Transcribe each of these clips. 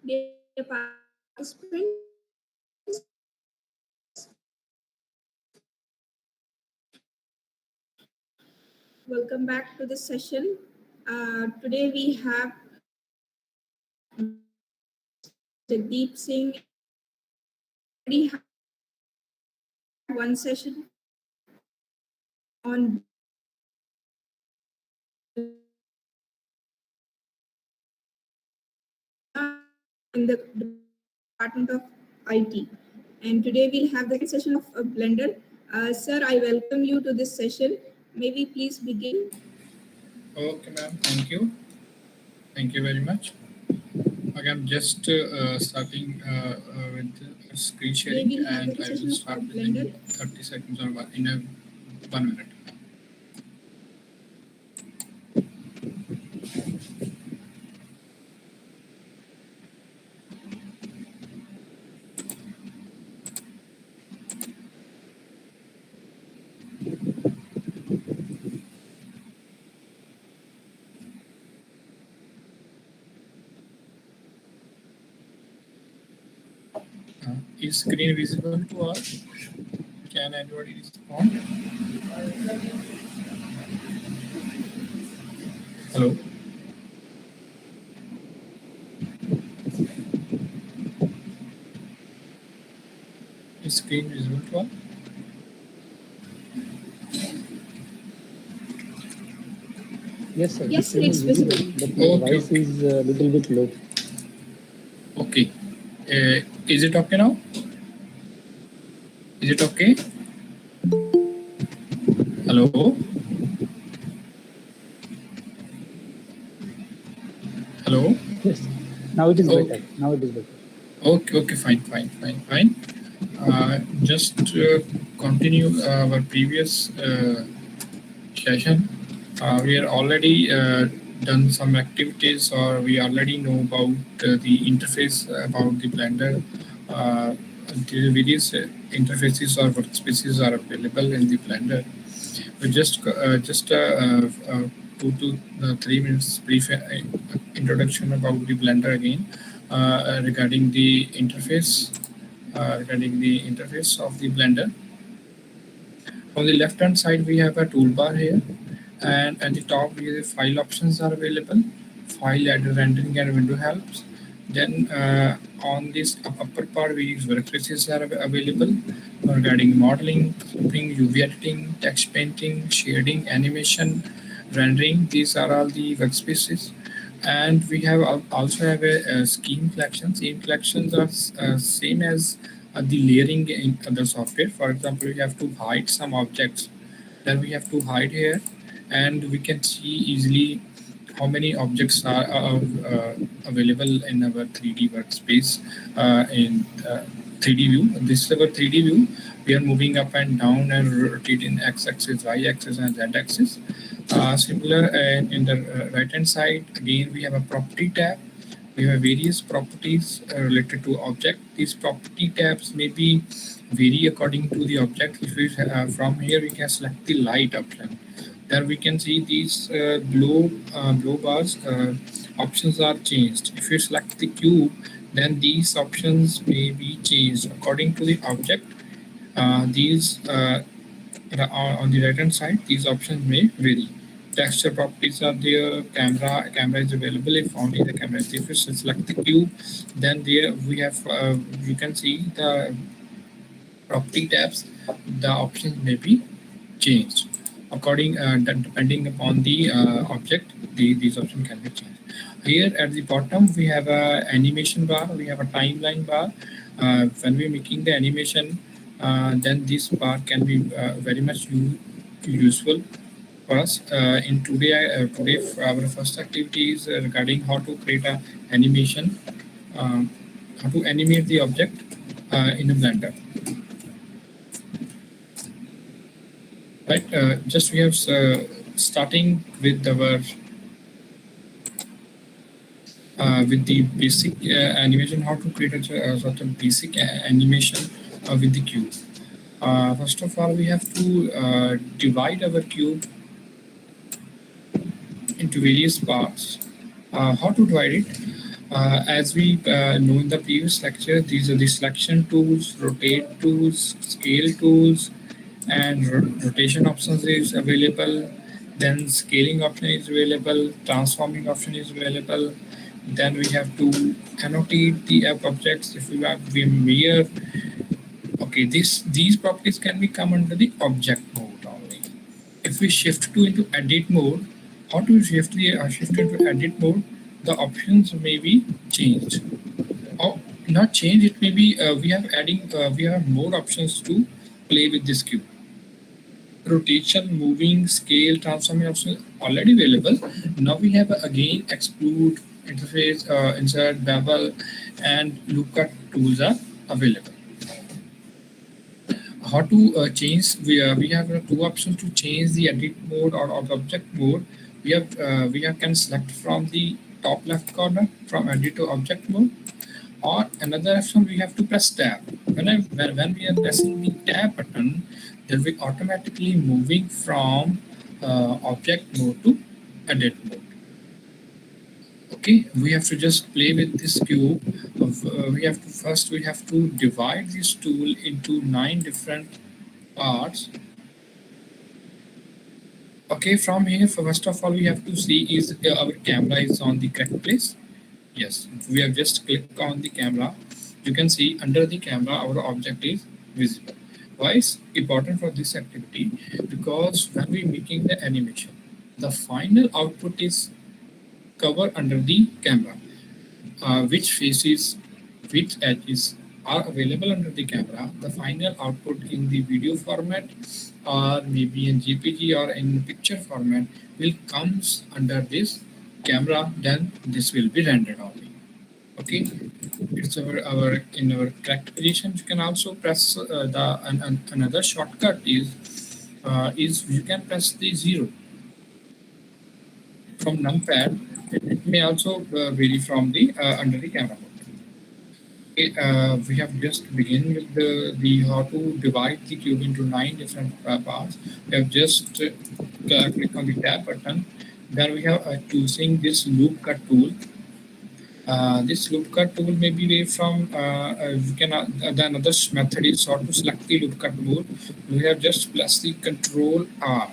Dear participants, welcome back to this session. Today we have Jagdeep Singh. We had one session on in the department of IT. And today we'll have the session of Blender. Sir, I welcome you to this session. May we please begin? Okay, ma'am. Thank you. Thank you very much. Okay, I'm just starting with screen sharing, and I will start within 30 seconds or in a 1 minute. Is screen visible to all? Can anybody respond? Hello? Is screen visible to all? Yes, sir. Yes, sir, it's visible. But the voice is a little bit low. Okay. Is it okay now? Is it okay? Hello? Hello? Yes. Now it is better. Now it is better. Okay, fine. Just continue our previous session. We are already done some activities, or we already know about the interface about the Blender. The various interfaces or workspaces are available in the Blender. We just 2 to 3 minutes brief introduction about the Blender again regarding the interface. Regarding the interface of the Blender. On the left hand side, we have a toolbar here, and at the top, the file options are available. File, add, rendering, and window helps. Then on this upper part, we use workspaces are available regarding modeling, UV editing, text painting, shading, animation, rendering. These are all the workspaces. And we have also have a scheme collection. Scheme collections are same as the layering in other software. For example, we have to hide some objects. Then we have to hide here, and we can see easily how many objects are available in our 3D workspace in 3D view. This is our 3D view. We are moving up and down and rotating x-axis, y-axis, and z-axis. Similar in the right-hand side, again, we have a property tab. We have various properties related to object. These property tabs may be vary according to the object. If we from here, we can select the light option. Then we can see these glow bars options are changed. If you select the cube, then these options may be changed according to the object. These on the right hand side, these options may vary. Texture properties are there. Camera is available if only the camera is there. If you select the cube, then there we have you can see the property tabs. The options may be changed according depending upon the object. These options can be changed. Here at the bottom we have a animation bar. We have a timeline bar. When we're making the animation, then this bar can be very much useful for us. In today our first activity is regarding how to create a animation, how to animate the object in a Blender. Right, just we have starting with our with the basic animation, how to create a sort of basic animation with the cube. First of all, we have to divide our cube into various parts. How to divide it? As we know in the previous lecture, these are the selection tools, rotate tools, scale tools, and rotation options is available. Then scaling option is available, transforming option is available. Then we have to annotate the app objects if we have we mirror. Okay, these properties can be come under the object mode only. If we shift to into edit mode, how to shift into edit mode? The options may be changed or not change. It may be we have more options to play with this cube. Rotation, moving, scale, transforming options already available. Now we have again exclude, interface, insert, bevel, and lookup tools are available. How to change? We have two options to change the edit mode or object mode. We have can select from the top left corner from edit to object mode, or another option we have to press tab. When we are pressing the tab button, then we automatically moving from object mode to edit mode. Okay, we have to just play with this cube. We have to divide this tool into 9 different parts. Okay, from here, first of all, we have to see is our camera is on the correct place. Yes, we have just clicked on the camera. You can see under the camera, our object is visible. Why is important for this activity? Because when we making the animation, the final output is covered under the camera. Which faces, which edges are available under the camera. The final output in the video format or maybe in JPG or in picture format will comes under this camera, then this will be rendered only. Okay, it's our in our correct position. You can also press another shortcut is you can press the 0 from numpad. It may also vary from the under the camera mode. Okay, we have just begin with the how to divide the cube into 9 different parts. We have just click on the tab button. Then we have choosing this loop cut tool. This loop cut tool may be way from you can the another method is how to select the loop cut tool. We have just press the Control R.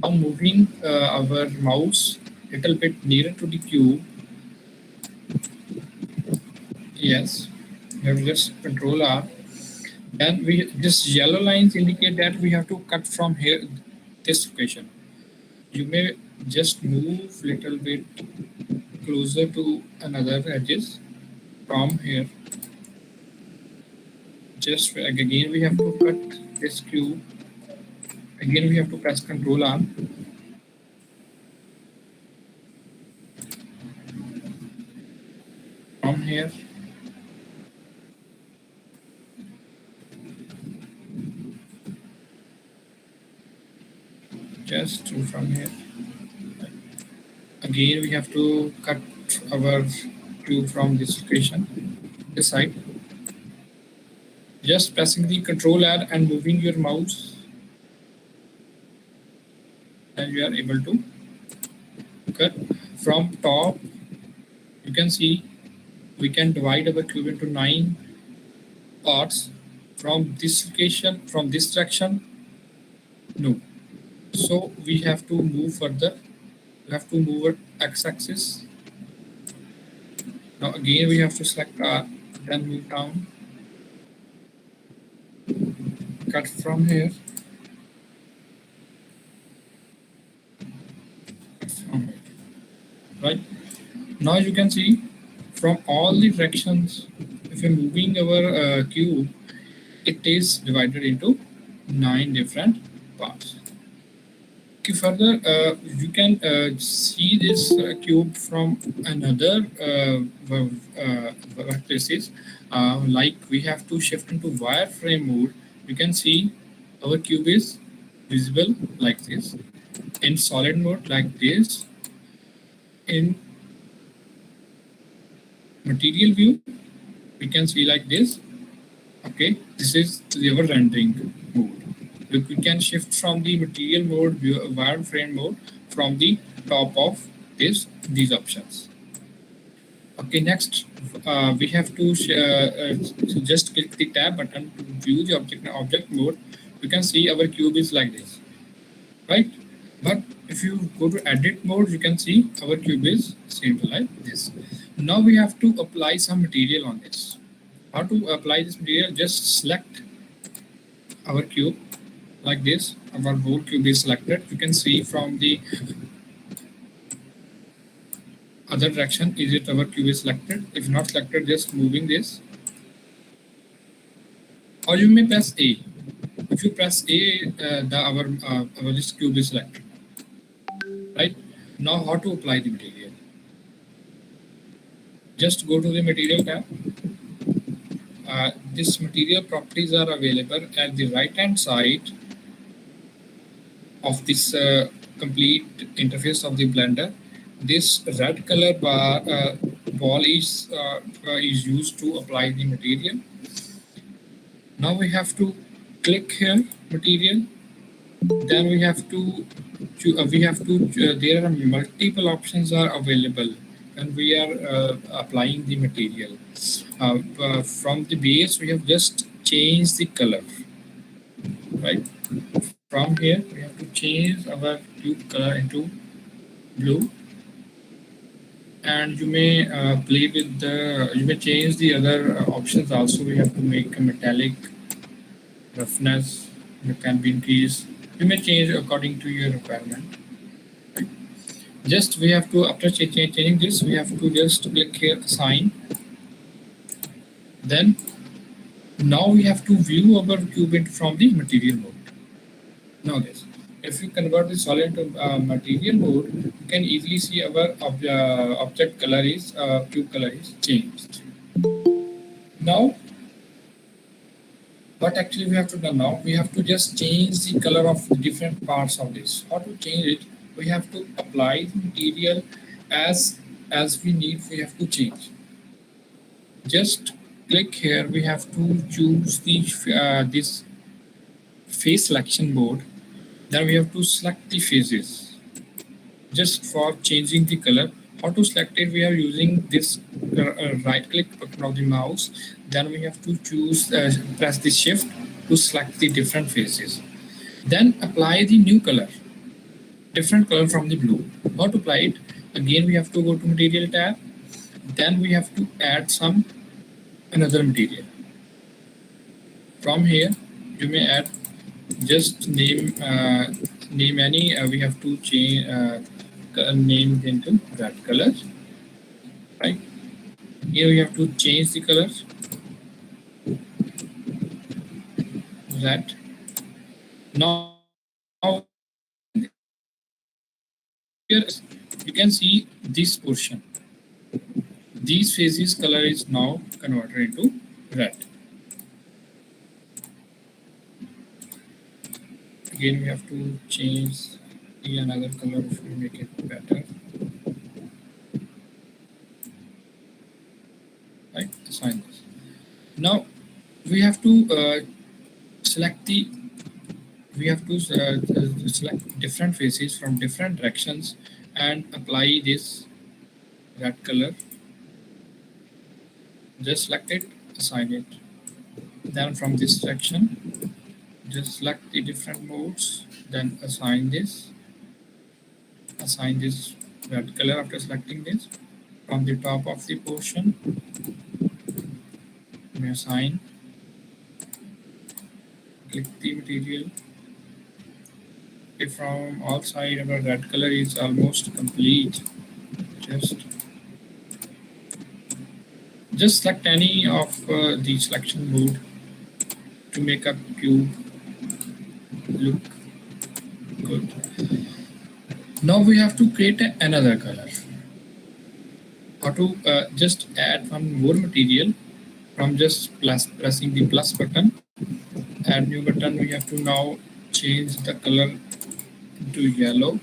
Now moving our mouse little bit nearer to the cube. Yes, we have just Control R. Then we this yellow lines indicate that we have to cut from here this location. You may just move little bit closer to another edges from here. Just again we have to cut this cube. Again we have to press Control R. From here. Just from here. Again we have to cut our cube from this location, this side. Just pressing the Control R and moving your mouse, and you are able to cut from top. You can see we can divide our cube into 9 parts. From this location, from this direction, no. So we have to move further. We have to move our x-axis. Now again we have to select R, then move down. Cut from here. From here. Right. Now you can see from all the directions, if you're moving our cube, it is divided into 9 different parts. Okay, further, you can see this cube from another workplaces. Like we have to shift into wireframe mode. You can see our cube is visible like this. In solid mode like this. In material view, we can see like this. Okay, this is our rendering mode. We can shift from the material mode, wireframe mode from the top of these options. Okay, next we have to just click the tab button to view the object mode. You can see our cube is like this, right? But if you go to edit mode, you can see our cube is simple like this. Now we have to apply some material on this. How to apply this material? Just select our cube like this. Our whole cube is selected. You can see from the other direction, is it our cube is selected? If not selected, just moving this. Or you may press A. If you press A, our this cube is selected. Right? Now how to apply the material? Just go to the material tab. This material properties are available at the right hand side of this complete interface of the Blender. This red color ball is used to apply the material. Now we have to click here, material. Then we have to there are multiple options are available when we are applying the material. From the base, we have just changed the color, right? From here, we have to change our tube color into blue, and you may play with you may change the other options also. We have to make a metallic roughness, it can be increased. You may change according to your requirement. Right? Just we have to, after changing this, we have to just click here, assign. Then now we have to view our cube from the material mode. Now this, if you convert the solid to material mode, you can easily see our object color is cube color is changed. Now what actually we have to do now, we have to just change the color of the different parts of this. How to change it? We have to apply the material as we need. We have to change. Just click here. We have to choose the this face selection mode. Then we have to select the faces. Just for changing the color. How to select it? We are using this right click button of the mouse. Then we have to choose, press the shift to select the different faces. Then apply the new color, different color from the blue. How to apply it? Again, we have to go to material tab. Then we have to add another material. From here, you may add just name any. We have to change name into red color. Right? Here we have to change the colors. Red. Now here you can see this portion. These faces color is now converted into red. Again, we have to change another color to make it better. Right, assign this. Now we have to select select different faces from different directions and apply this red color. Just select it, assign it. Then from this section, just select the different modes, then assign this red color after selecting this. From the top of the portion, we assign, click the material. If from all sides our red color is almost complete, just select any of the selection mode to make a cube look good. Now we have to create another color. How to just add one more material from just pressing the plus button. Add new button. We have to now change the color into yellow.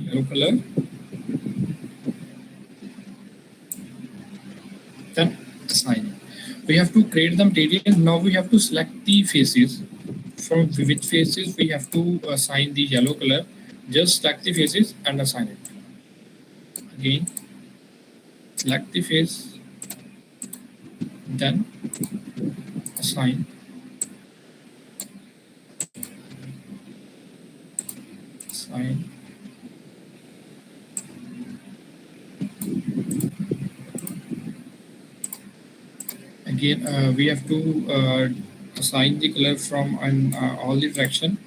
Yellow color. Then assign. We have to create the material. Now we have to select the faces from which faces we have to assign the yellow color. Just select the faces and assign it. Again, select the face, then assign. Assign. Again, we have to assign the color from all the direction.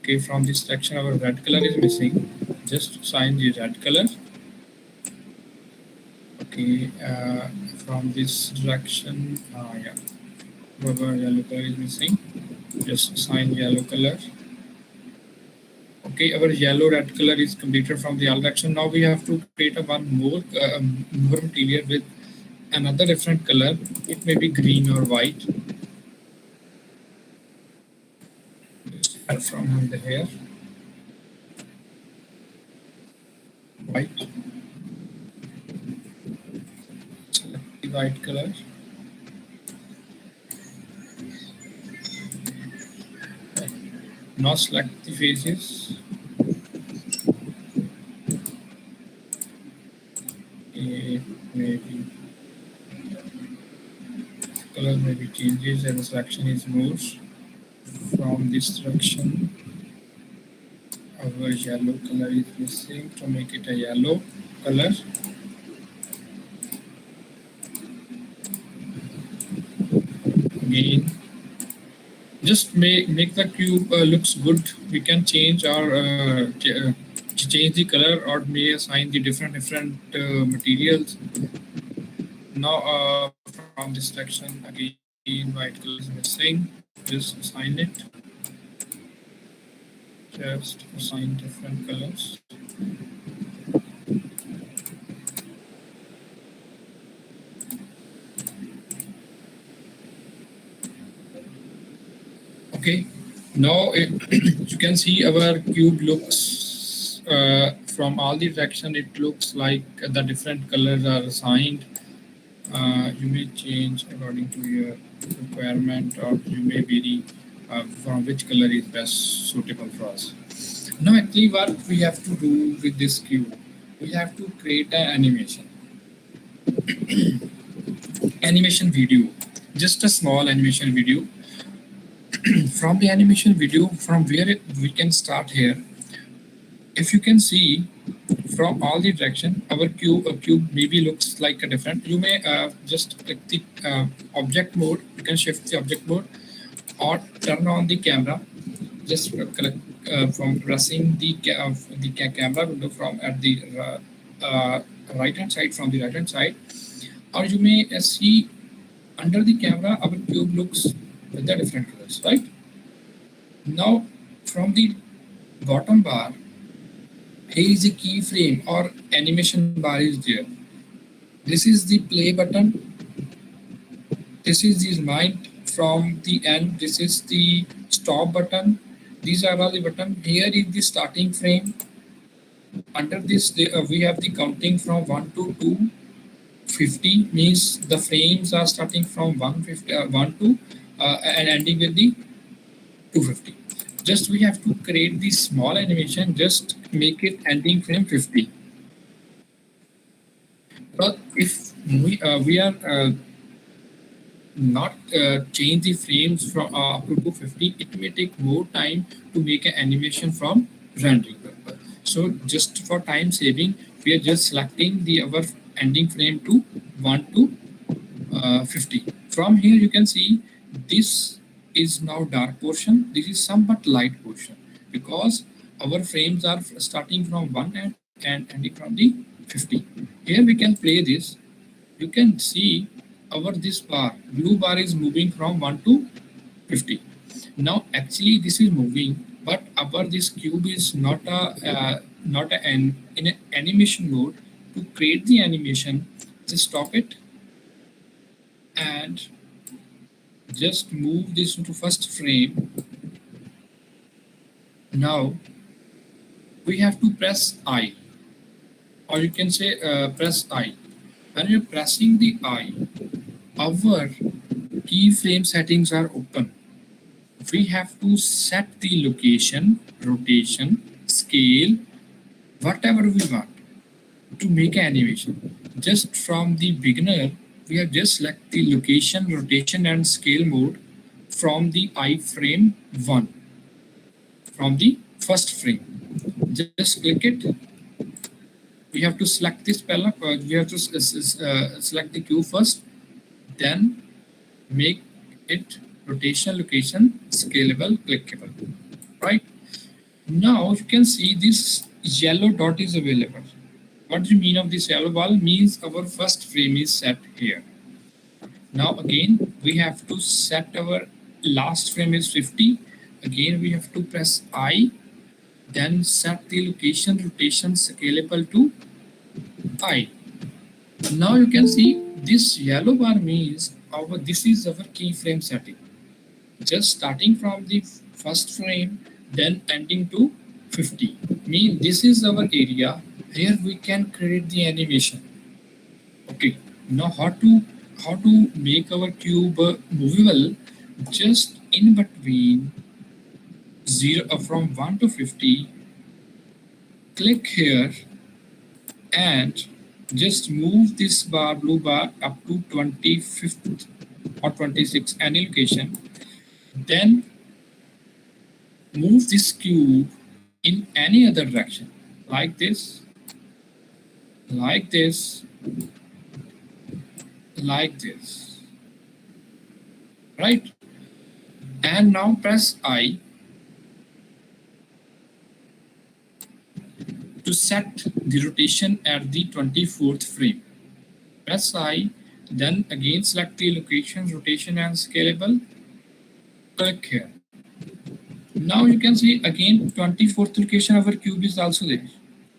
Okay, from this section our red color is missing. Just assign the red color. Okay, from this direction, yeah, whatever yellow color is missing, just assign yellow color. Okay, our yellow red color is completed from the all direction. Now we have to create a one more material with another different color. It may be green or white. Add from the hair, white. Select the white color. Now select the faces. Maybe color maybe changes and the selection is moves from this direction. Our yellow color is missing to make it a yellow color. Again, just make the cube looks good. We can change or change the color or may assign the different materials. Now from this section again white color is missing. Just assign it. Just assign different colors. Okay, now you can see our cube looks from all the direction. It looks like the different colors are assigned. You may change according to your requirement, or you may vary from which color is best suitable for us. Now, actually, what we have to do with this cube, we have to create an animation. Animation video, just a small animation video. From the animation video, from where we can start here. If you can see from all the direction, our cube maybe looks like a different. You may just click the object mode. You can shift the object mode or turn on the camera. Just from pressing the camera window from at the right hand side, from the right hand side, or you may see under the camera our cube looks with the different colors, right? Now from the bottom bar, here is a keyframe or animation bar is there. This is the play button. This is the rewind from the end. This is the stop button. These are all the buttons. Here is the starting frame. Under this, we have the counting from 1 to 250, means the frames are starting from 1 to and ending with the 250. Just we have to create the small animation, just make it ending frame 50. But if we are not change the frames from up to 250, it may take more time to make an animation from rendering purpose. So just for time saving, we are just selecting the our ending frame to 1 to 50. From here you can see this is now dark portion. This is somewhat light portion because our frames are starting from one end and ending from the 50. Here we can play this. You can see our this bar, blue bar is moving from 1 to 50. Now actually this is moving, but our this cube is not in an animation mode. To create the animation, just stop it and just move this into first frame. Now we have to press I, or you can say press I. When you're pressing the I, our keyframe settings are open. we have to set the location, rotation, scale, whatever we want to make an animation. Just from the beginner, we have just select the location, rotation and scale mode from the iframe 1, from the first frame. Just click it. We have to select this panel. We have to select the cube first, then make it rotation, location, scalable, clickable. Right? Now you can see this yellow dot is available. What do you mean of this yellow ball? Means our first frame is set here. Now again, we have to set our last frame is 50. Again, we have to press I, then set the location, rotation, scalable to I. Now you can see this yellow bar means this is our keyframe setting. Just starting from the first frame, then ending to 50. Mean this is our area. Here we can create the animation. Okay. Now how to make our cube movable? Just in between 0 from 1 to 50. Click here and just move this bar, blue bar, up to 25th or 26th any location. Then move this cube in any other direction, like this, like this, like this, right? And now press I to set the rotation at the 24th frame. Press I, then again select the location, rotation and scalable. Click here. Now you can see again 24th location of our cube is also there,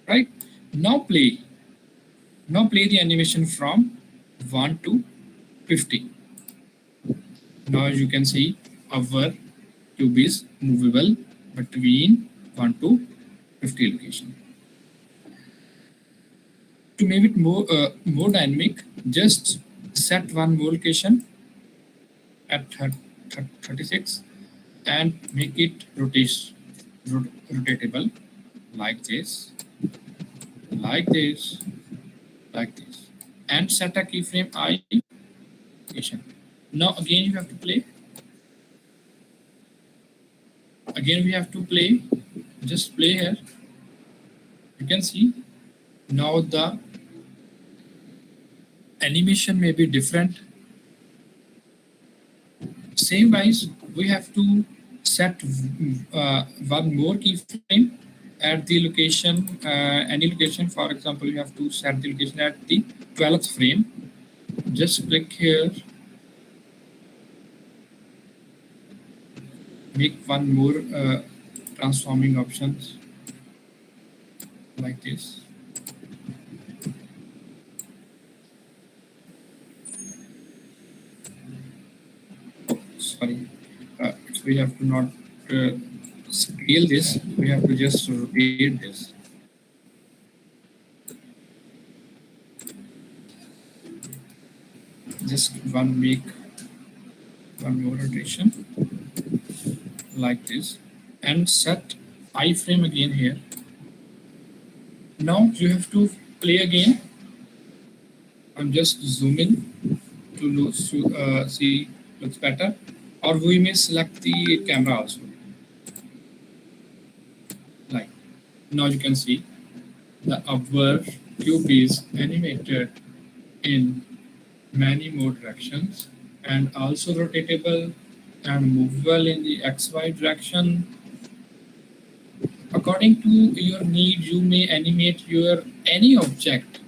right? Now play. Now play the animation from 1 to 50. Now as you can see our cube is movable between 1 to 50 location. To make it more dynamic, just set one more location at 36 and make it rotatable like this, like this, like this, and set a keyframe I location. Now again you have to play. Again we have to play. Just play here. You can see now the animation may be different. Same wise, we have to set one more keyframe at the location, any location. For example, you have to set the location at the 12th frame. Just click here, make one more transforming options like this. Sorry, we have to not scale this, we have to just rotate this. Just make one more rotation like this and set iframe again here. Now you have to play again. I'm just zoom in to see looks better, or we may select the camera also. Like now you can see our cube is animated in many more directions and also rotatable and movable in the XY direction. According to your need, you may animate your any object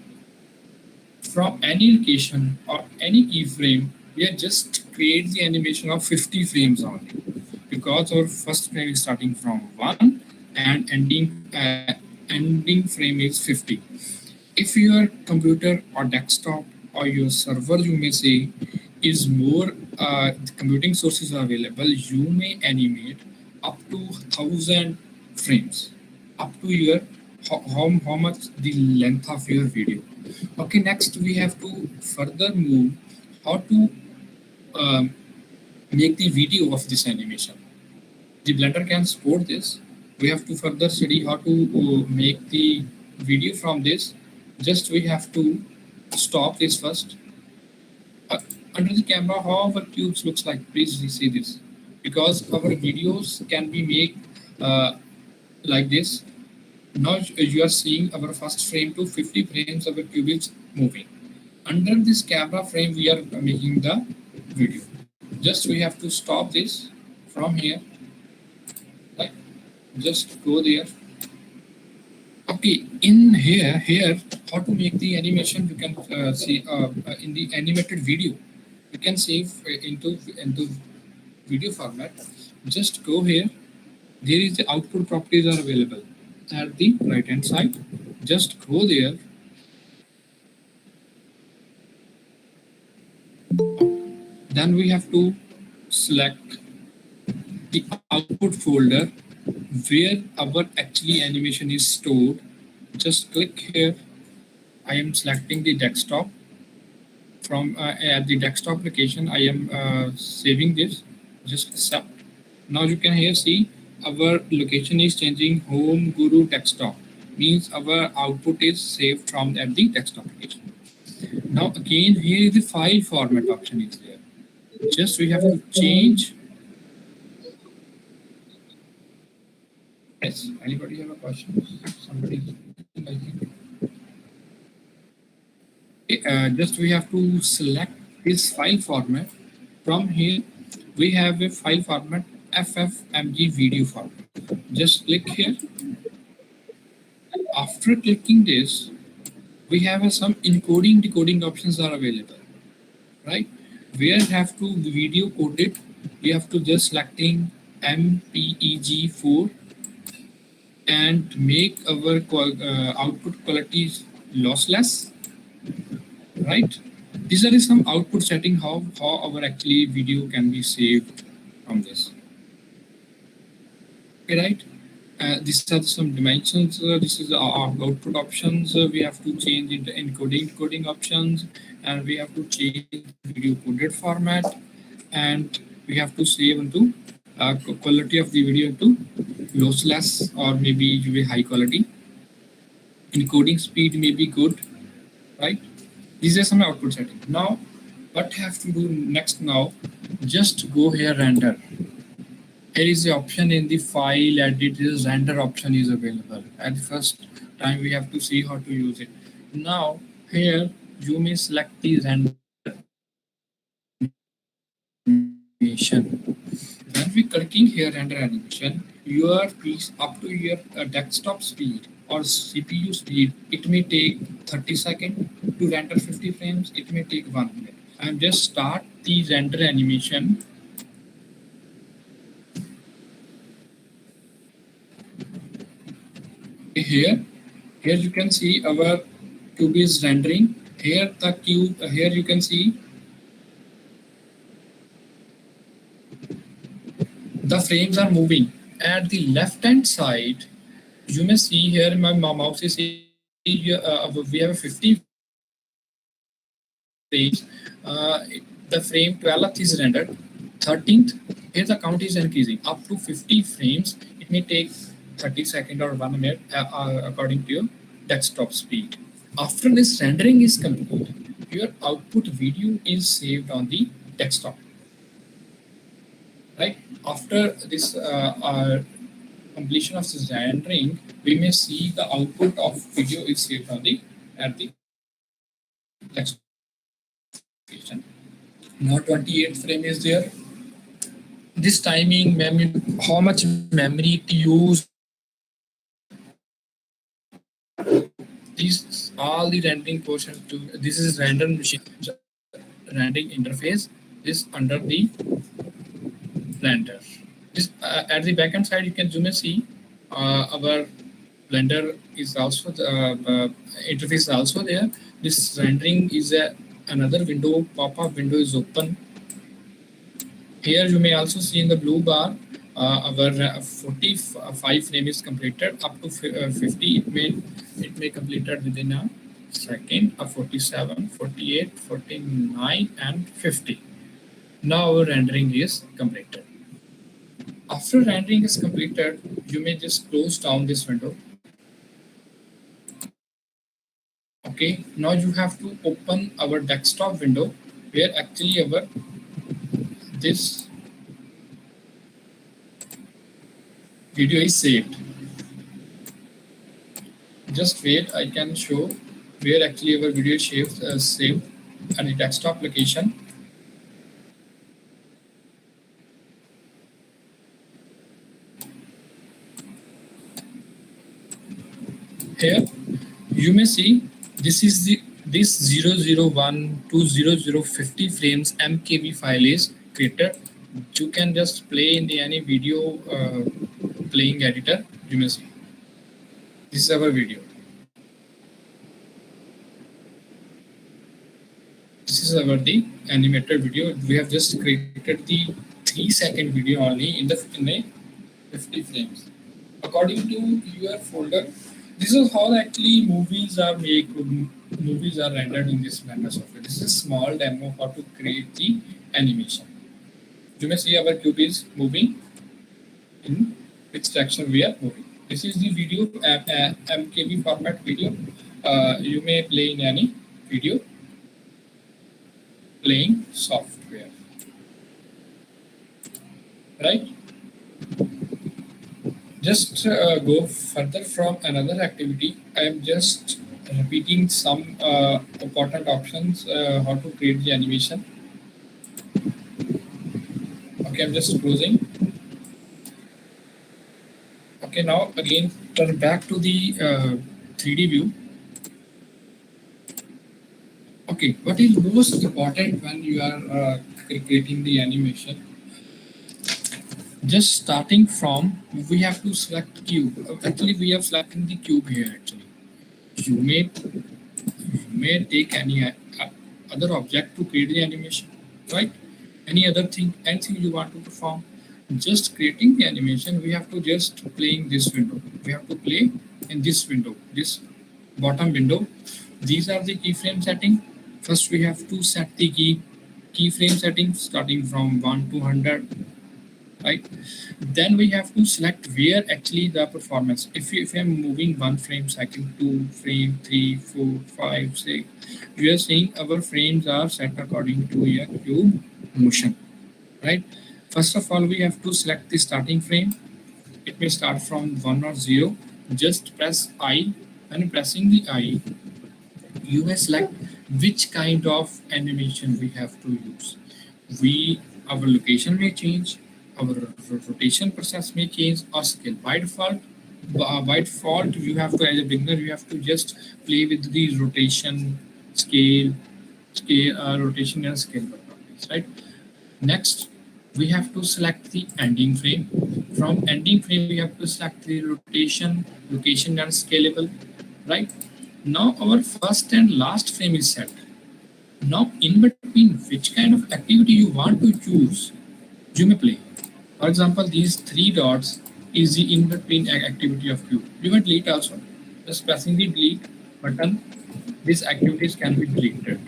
from any location or any keyframe. We are just create the animation of 50 frames only, because our first frame is starting from 1 and ending frame is 50. If your computer or desktop or your server, you may say, is more computing sources are available, you may animate up to 1000 frames, up to your how much the length of your video. Okay, next we have to further move how to make the video of this animation. the Blender can support this. We have to further study how to make the video from this. Just we have to stop this first. Uh, Under the camera, how our cubes looks like, please see this. Because our videos can be made like this. Now you are seeing our first frame to 50 frames, our cube is moving. Under this camera frame, we are making the video. Just we have to stop this from here, like just go there. Okay, in here, how to make the animation? You can see in the animated video. You can save into video format. Just go here. There is the output properties are available at the right hand side. Just go there. Then we have to select the output folder where our actually animation is stored. Just click here. I am selecting the desktop. From at the desktop location, I am saving this. Just accept. Now you can here see our location is changing. Home Guru desktop means our output is saved from at the desktop location. Now again, here is the file format option is there. Just we have to change. Yes, anybody have a question? Somebody, I think. Okay, just we have to select this file format. From here, we have a file format FFMG video format. Just click here. After clicking this, we have some encoding decoding options are available, right? Where have to video coded, we have to just selecting MPEG4 and make our output quality lossless, right? These are some output setting how our actually video can be saved from this. Okay, right? These are some dimensions. This is our output options. We have to change into encoding decoding options, and we have to change the video coded format, and we have to save into quality of the video into lossless or maybe high quality. Encoding speed may be good, right? These are some output settings. Now, what have to do next now? Just go here render. Here is the option in the file edit, is render option is available. At the first time we have to see how to use it. Now here you may select the render animation. When we clicking here render animation, your piece up to your desktop speed or CPU speed, it may take 30 seconds to render 50 frames. It may take 1 minute. And just start the render animation. Here you can see our cube is rendering. Here the cube, here you can see the frames are moving. At the left hand side, you may see here my mouse is we have 50 frames. The frame 12th is rendered. 13th, here the count is increasing up to 50 frames. It may take 30 seconds or 1 minute according to your desktop speed. After this rendering is complete, your output video is saved on the desktop. Right? After this completion of this rendering, we may see the output of video is saved on the at the desktop. Now 28 frame is there. This timing, memory, how much memory to use. These all the rendering portion to this is render machine rendering interface is under the Blender. This at the backend side you can zoom and see our Blender is also the interface is also there. This rendering is another window, pop-up window is open. Here you may also see in the blue bar our 45 frame is completed. Up to 50 it may completed within a second. 47, 48, 49 and 50. Now our rendering is completed. After rendering is completed, you may just close down this window. Okay, now you have to open our desktop window where actually our this video is saved. Just wait, I can show where actually our video is saved at the desktop location. Here you may see this is this 001 to 0050 frames MKV file is created. You can just play in the any video playing editor. You may see this is our video. This is our the animated video. We have just created the 3-second video only in the 50 frames. According to your folder, this is how actually movies are rendered in this Blender software. This is a small demo how to create the animation. You may see our cube is moving in which direction we are moving. This is the video MKV format video. You may play in any video playing software, right? Just go further from another activity. I am just repeating some important options how to create the animation. Okay, I'm just closing. Okay, now again turn back to the 3D view. Okay, what is most important when you are creating the animation? Just starting from, we have to select cube. Actually, we are selecting the cube here. Actually, you may take any other object to create the animation, right? Any other thing, anything you want to perform. Just creating the animation, we have to just play in this window. We have to play in this window, this bottom window. These are the keyframe setting. First, we have to set the keyframe settings starting from 1 to 100, right? Then we have to select where actually the performance. If I'm moving 1 frame second, 2 frame, 3, 4, 5, 6, we are saying our frames are set according to a cube motion, right? First of all, we have to select the starting frame. It may start from 1 or 0. Just press I. When pressing the I, you may select which kind of animation we have to use. Our location may change, our rotation process may change, or scale. By default, you have to, as a beginner, you have to just play with the rotation, rotation and scale properties, right? Next, we have to select the ending frame. From ending frame, we have to select the rotation, location, and scalable, right? Now our first and last frame is set. Now in between, which kind of activity you want to choose, you may play. For example, these 3 dots is the in between activity of cube. You may delete also. Just pressing the delete button, these activities can be deleted.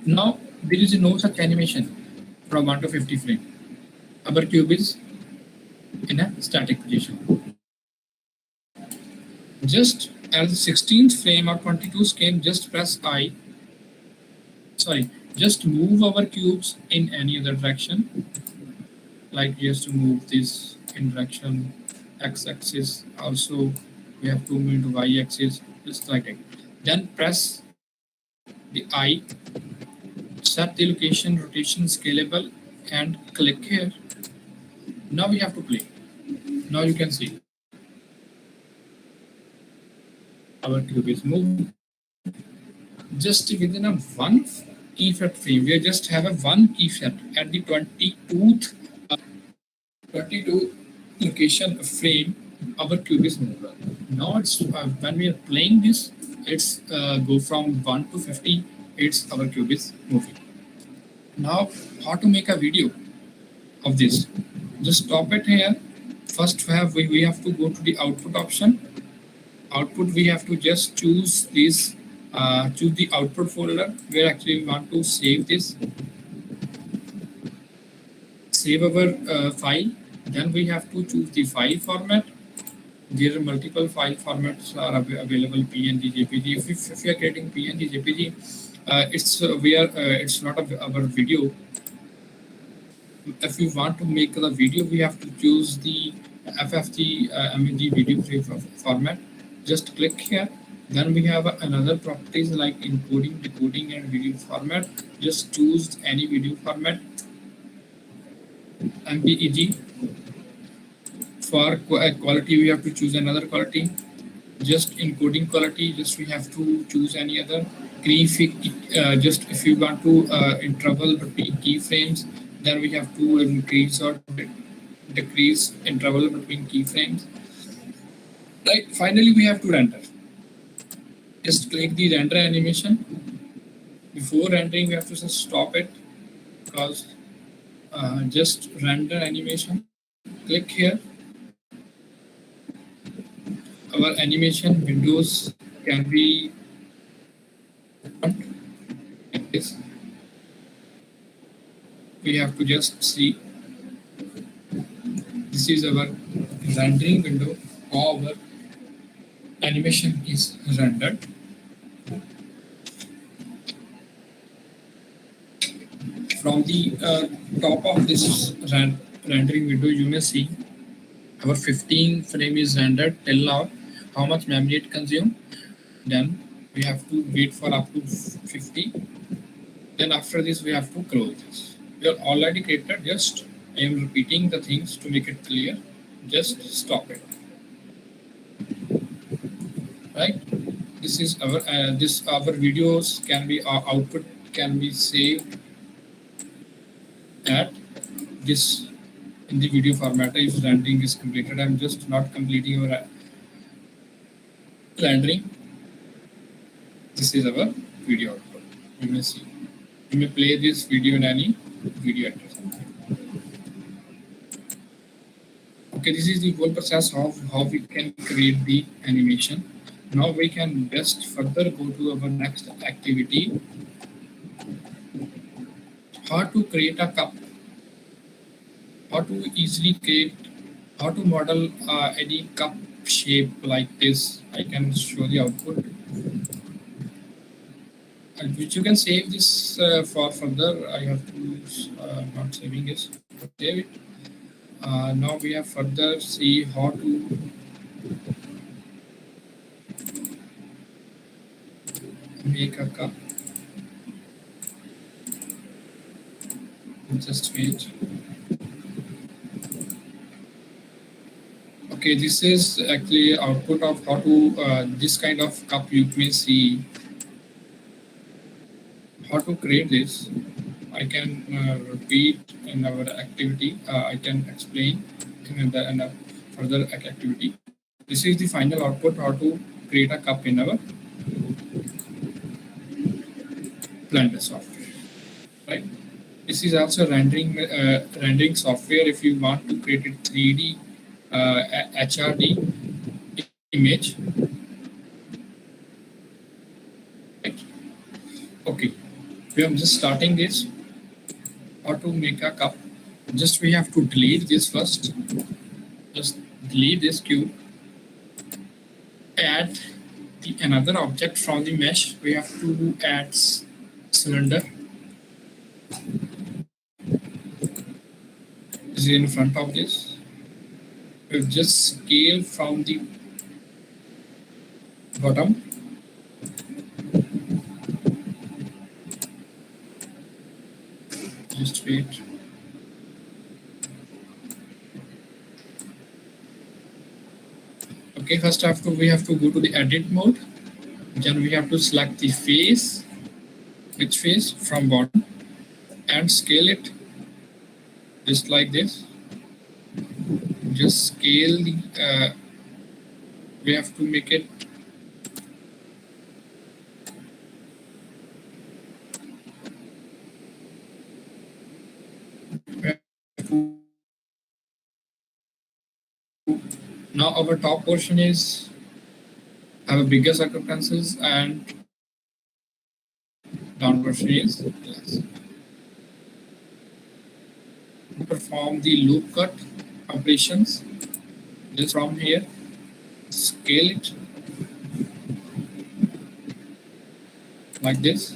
Now there is no such animation from 1 to 50 frame. Our cube is in a static position. Just as 16th frame or 22nd frame, just press I. Sorry, just move our cubes in any other direction. Like we have to move this in direction x-axis. Also, we have to move to y-axis, just like it. Then press the I, set the location, rotation, scalable, and click here. Now we have to play. Now you can see our cube is moving. Just within a 1 keyframe frame, we just have a 1 keyframe at the 22th location frame. Our cube is moving. Now it's when we are playing this, it's go from 1 to 50. It's our cube is moving. Now, how to make a video of this? Just stop it here. First, we have to go to the output option. Output, we have to just choose this, choose the output folder where actually we want to save this. save our file. Then we have to choose the file format. There are multiple file formats are available: PNG, JPG. If you are creating PNG, JPG, it's not our video. If we want to make the video, we have to choose the FFG MNG video format. Just click here. Then we have another properties like encoding, decoding, and video format. Just choose any video format. MPEG. For quality, we have to choose another quality. Just encoding quality, just we have to choose any other. Just if you want to interval between keyframes, then we have to increase or decrease interval between keyframes. Right. Finally, we have to render. Just click the render animation. Before rendering, we have to just stop it, because just render animation. Click here. Our animation windows can be like this. We have to just see. This is our rendering window. How our animation is rendered. From the top of this rendering window, you may see our 15 frame is rendered till now. How much memory it consumed? Then we have to wait for up to 50. Then after this, we have to close this. We are already created. Just I am repeating the things to make it clear. Just stop it. Right? This is our our videos can be output can be saved at this in the video format. If rendering is completed, I'm just not completing our rendering. This is our video output. You may see. You may play this video in any video editor. Okay, this is the whole process of how we can create the animation. Now we can best further go to our next activity. How to create a cup. How to easily create, how to model any cup shape like this. I can show the output, which you can save this for further. I have to not saving this. Save it. Now we have further see how to make a cup. Just wait. Okay, this is actually output of how to this kind of cup. You may see how to create this. I can repeat in our activity. I can explain in the further activity. This is the final output, how to create a cup in our Blender software. Right. This is also rendering software. If you want to create a 3D HRD image. Right. Okay. We are just starting this. How to make a cup. Just we have to delete this first. Just delete this cube. Add another object from the mesh. We have to add cylinder. This is in front of this. We'll just scale from the bottom. Just wait. Okay, first we have to go to the edit mode. Then we have to select the face, which face from bottom, and scale it just like this. Just scale the. We have to make it. Now our top portion is have a bigger circumferences and down portion is less. perform the loop cut operations. Just from here, scale it like this.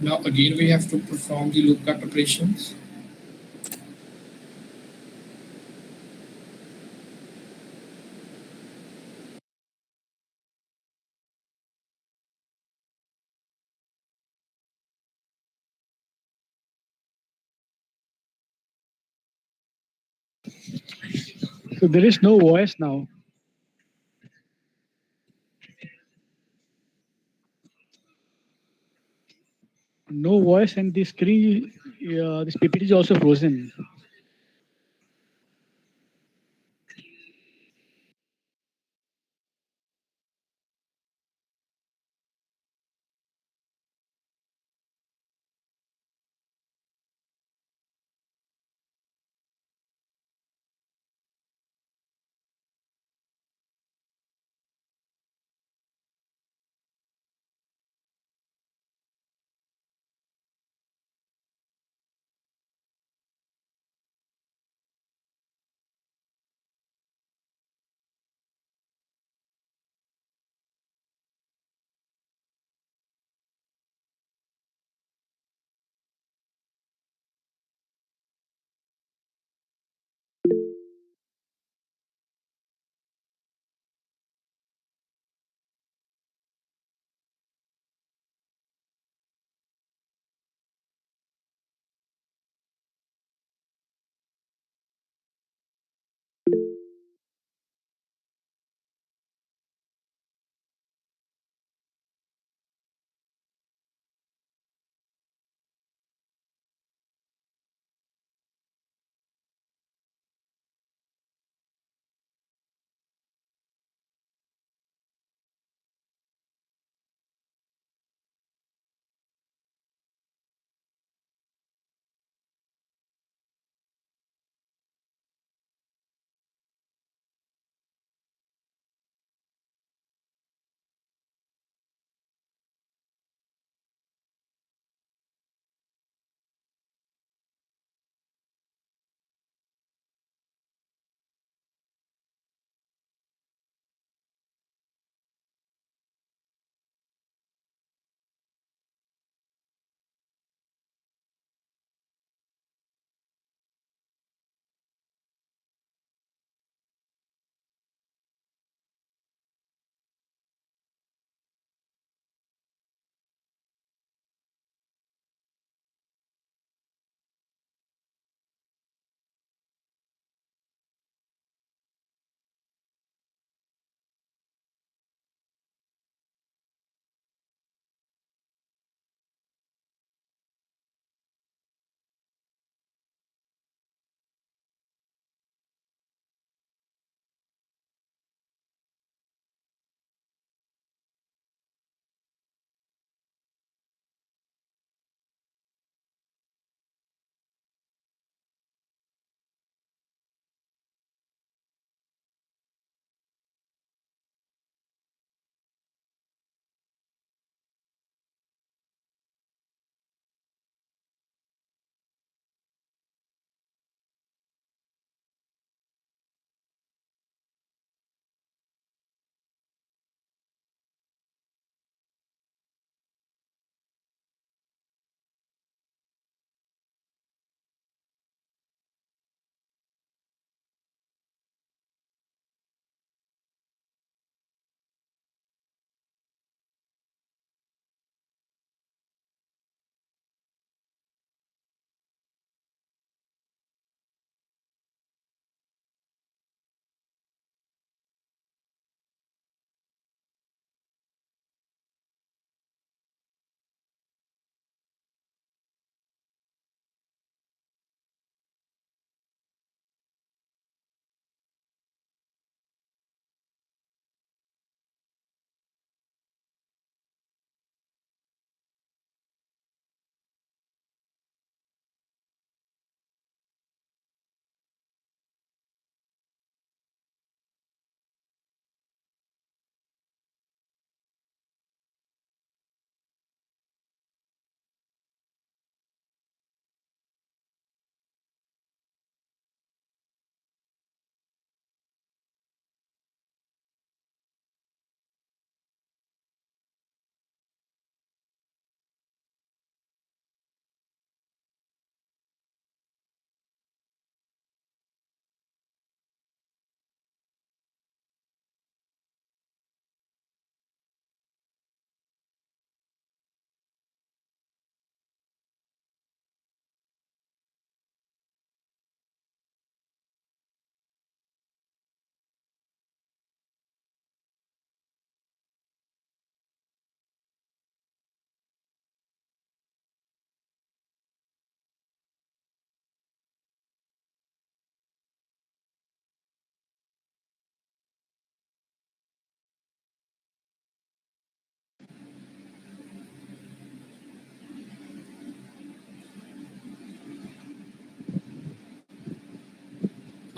Now again we have to perform the loop cut operations. So there is no voice now. No voice, and the screen, this PPT is also frozen.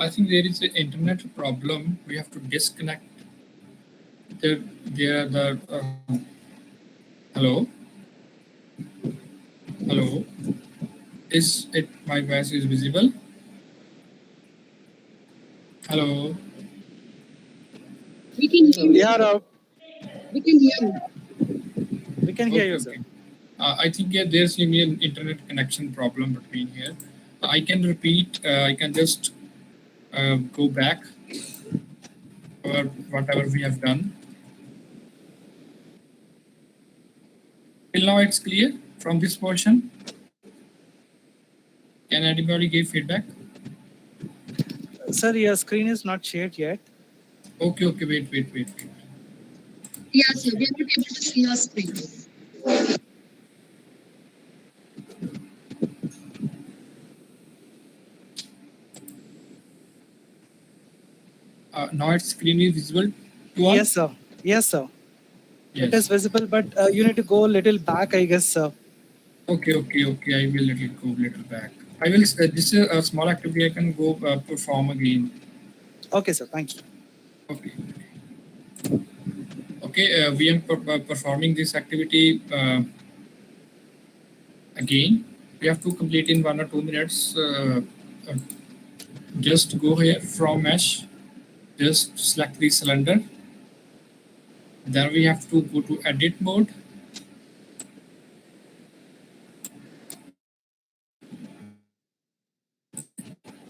I think there is an internet problem. We have to disconnect the hello, hello. Is it my voice is visible? Hello. We can hear you. Yeah, We can hear you. we can hear Okay, you, sir. okay. I think yeah, there's maybe an internet connection problem between here. I can repeat. I can just go back or whatever we have done. Till now, it's clear from this portion. Can anybody give feedback? Sir, your screen is not shared yet. Okay, okay. Wait. Yes, sir. We are not able to see your screen. Now its screen is visible to all. Yes, sir. Yes, sir. Yes. It is visible, but you need to go a little back, I guess, sir. Okay. I will go little back. I will. This is a small activity. I can go perform again. Okay, sir. Thank you. Okay. Okay. We are performing this activity again. We have to complete in 1 or 2 minutes. Uh, just go here from mesh. Just select the cylinder. Then we have to go to edit mode.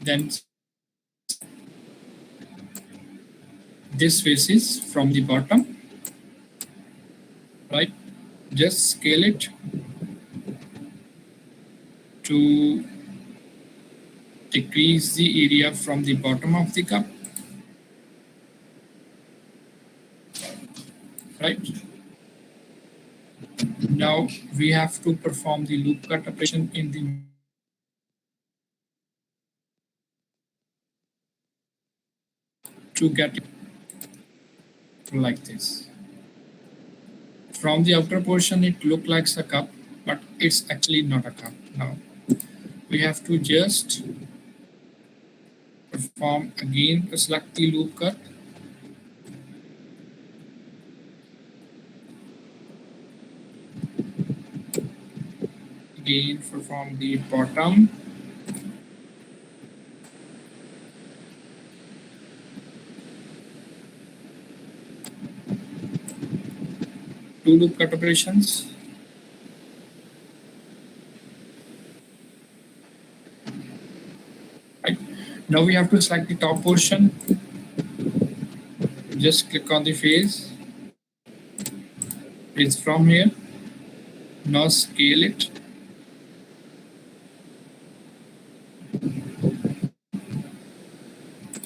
Then this faces from the bottom, right? Just scale it to decrease the area from the bottom of the cup, right? Now we have to perform the loop cut operation in the to get it like this. From the outer portion, it looks like a cup, but it's actually not a cup. Now we have to just perform again to select the loop cut. Again, perform the bottom. Two loop cut operations. Right. Now we have to select the top portion. Just click on the face. It's from here. Now scale it.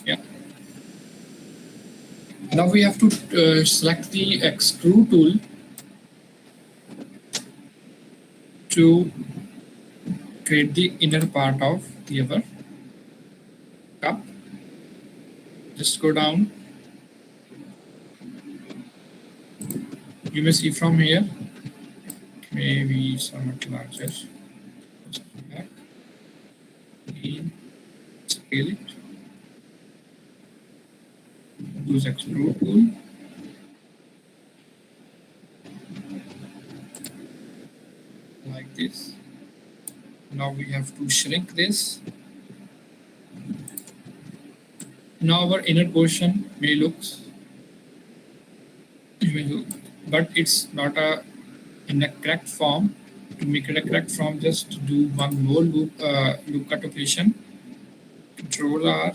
Yeah. Now we have to select the extrude tool to create the inner part of the other cup. Just go down. You may see from here, maybe somewhat larger. Just go back. Again, scale it. Use extrude tool. Like this. Now we have to shrink this. Now our inner portion may look, but it's not in a correct form. To make it a correct form, just do one more loop cut operation. Control R.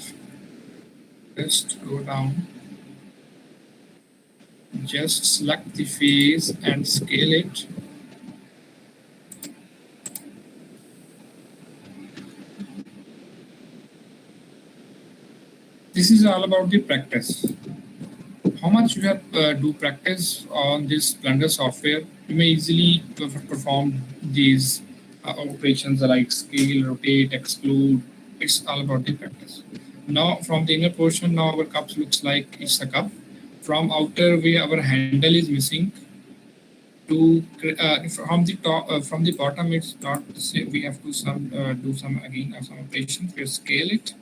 Just go down. Just select the face and scale it. This is all about the practice. How much you have do practice on this Blender software, you may easily perform these operations like scale, rotate, exclude. It's all about the practice. Now from the inner portion, now our cup looks like it's a cup. From outer way, our handle is missing. To from the top, from the bottom, it's not the same. We have to do some again some operations. We scale it.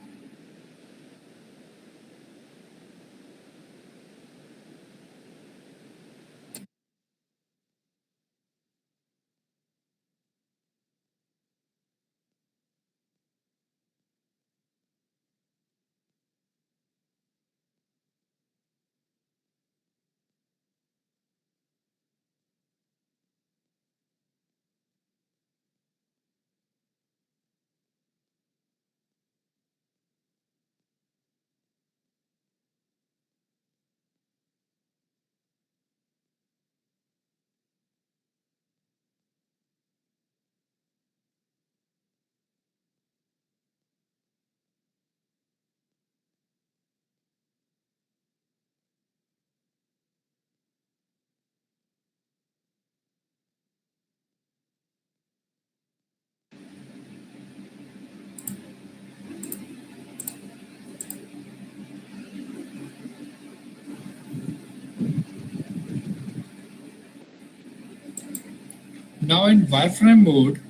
Now in wireframe mode,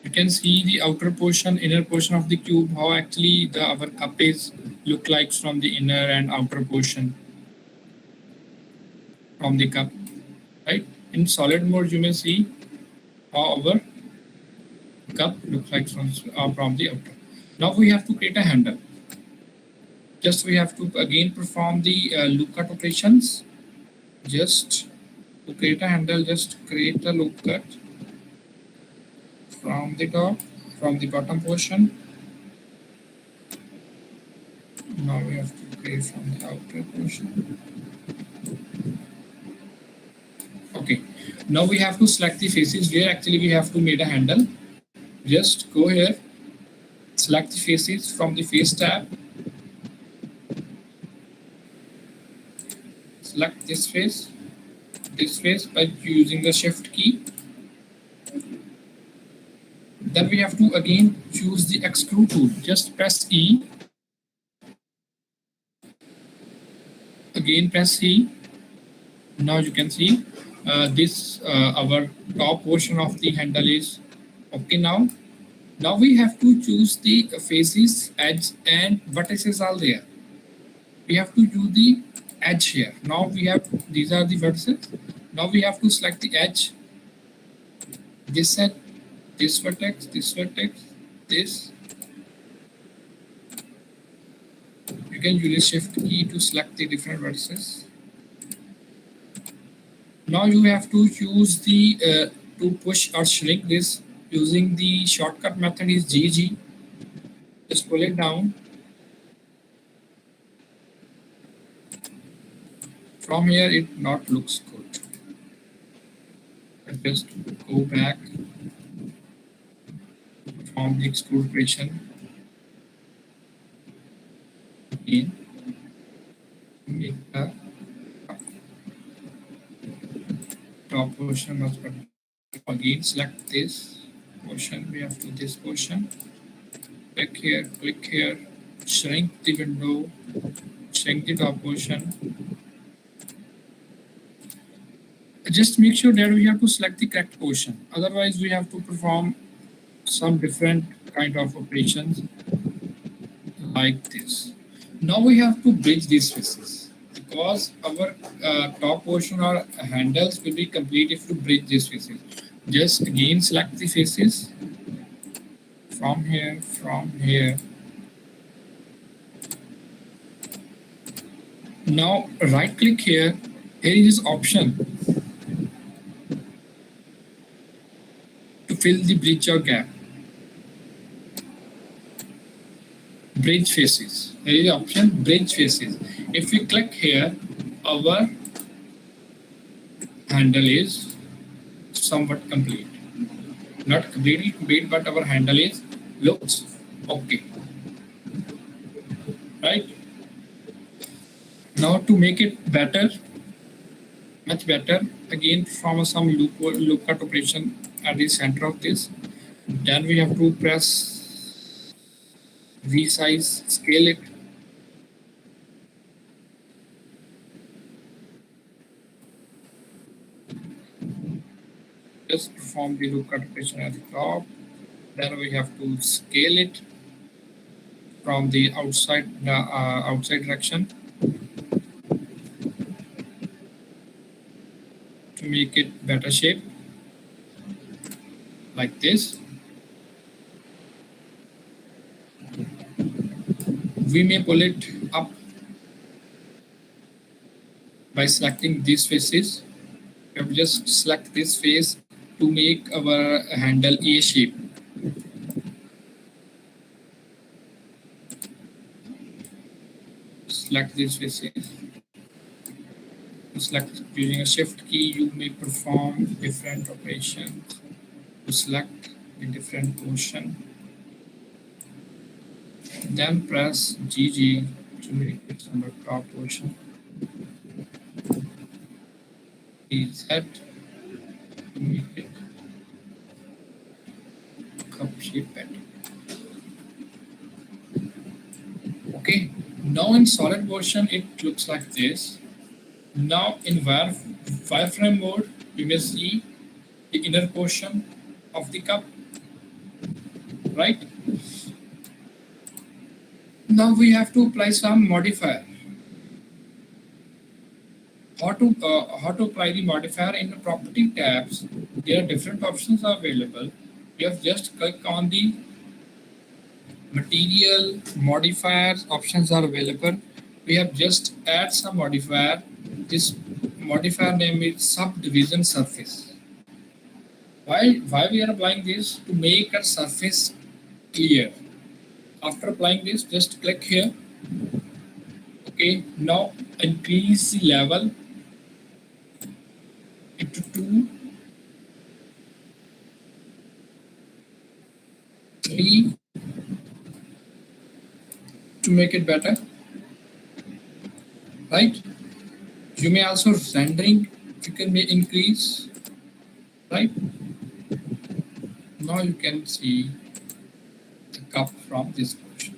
you can see the outer portion, inner portion of the cube, how actually our cup is look like from the inner and outer portion from the cup, right? In solid mode, you may see how our cup looks like from the outer. Now we have to create a handle. Just we have to again perform the loop cut operations. Just to create a handle, just create a loop cut from the top, from the bottom portion. Now we have to create from the outer portion. Okay. Now we have to select the faces where actually we have to make a handle. Just go here, select the faces from the face tab. Select this face by using the shift key. Then we have to again choose the extrude tool. Just press E. Again press E. Now you can see this our top portion of the handle is okay. Now we have to choose the faces, edge and vertices are there. We have to use the edge here. Now we have, these are the vertices. Now we have to select the edge. This set, this vertex, this vertex, this. You can use the shift key to select the different vertices. Now you have to use the to push or shrink this using the shortcut method is GG. Just pull it down. From here it not looks good. Just go back from the extrude operation. Again, make the top portion must be again select this portion. We have to this portion. Click here, shrink the window, shrink the top portion. Just make sure that we have to select the correct portion. Otherwise, we have to perform some different kind of operations like this. Now we have to bridge these faces because our top portion or handles will be complete if you bridge these faces. Just again select the faces from here. Now right click here. Here is this option to fill the bridge or gap. Bridge faces. Here is the option bridge faces. If we click here, our handle is somewhat complete. Not completely complete, but our handle is looks okay. Right? Now to make it better, much better, again perform some loop cut operation at the center of this. Then we have to press V size, scale it. Just perform the loop cut operation at the top. Then we have to scale it from the outside direction to make it better shape, like this. We may pull it up by selecting these faces. We have just select this face to make our handle A shape. Select these faces. To select using a shift key, you may perform different operations to select a different portion. Then press GG to make it on the top portion. Z to make it cup shape better. Okay, now in solid version it looks like this. Now in wireframe mode, You may see the inner portion of the cup, right? Now we have to apply some modifier. How to apply the modifier in the property tabs? There are different options available. You have just click on the material modifiers options are available. We have just add some modifier. This modifier name is subdivision surface. Why we are applying this? To make a surface clear. After applying this, just click here. Okay, now increase the level into 2, 3 to make it better, right? You may also rendering, you can may increase, right? Now you can see the cup from this portion.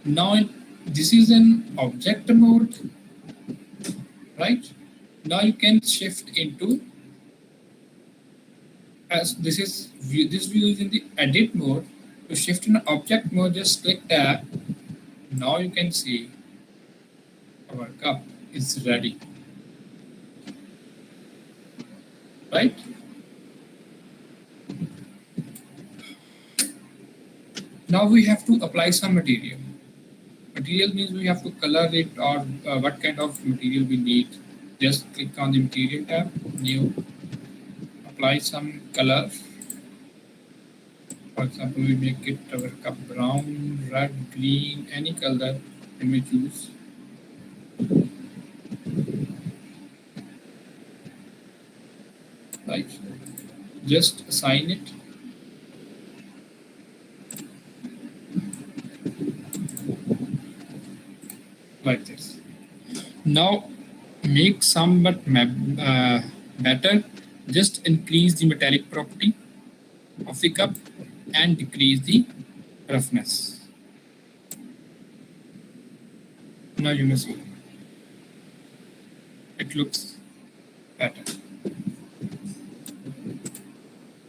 Now this is an object mode, right? Now you can shift into, as this is view, this view is in the edit mode. To shift in object mode, just click tab. Now you can see our cup is ready, right? Now we have to apply some material. Material means we have to color it, or what kind of material we need. Just click on the material tab, new, apply some color. For example, we make it our cup brown, red, green, any color we may choose. Right, just assign it. Like this. Now make some but better. Just increase the metallic property of the cup and decrease the roughness. Now you may see it looks better.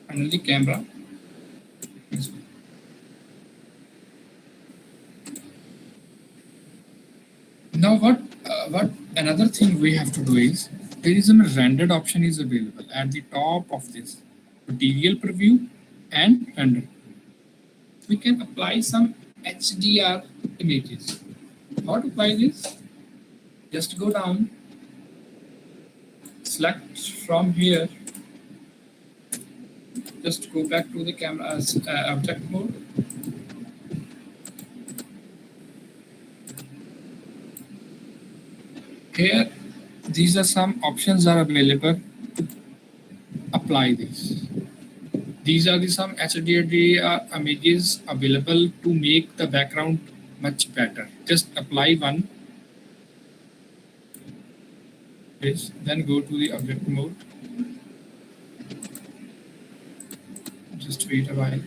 And the camera. Now what another thing we have to do is, there is a rendered option is available at the top of this material preview and render. We can apply some HDR images. How to apply this? Just go down, select from here, just go back to the camera's object mode. Here, these are some options are available to apply this. These are the some HDR images available to make the background much better. Just apply one. Yes, then go to the object mode. Just wait a while.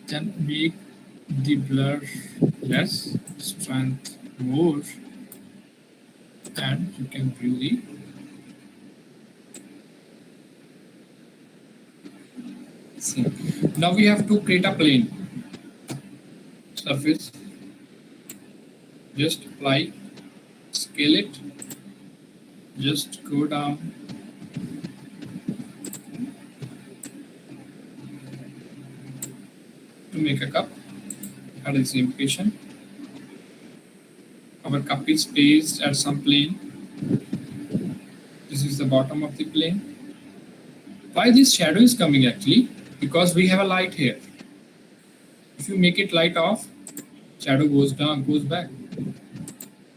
Then make the blur less, strength more, and you can view the scene. Now we have to create a plane surface. Just apply, scale it, just go down, to make a cup. That is the implication. Our cup is placed at some plane. This is the bottom of the plane. Why this shadow is coming actually? Because we have a light here. If you make it light off, shadow goes down, goes back.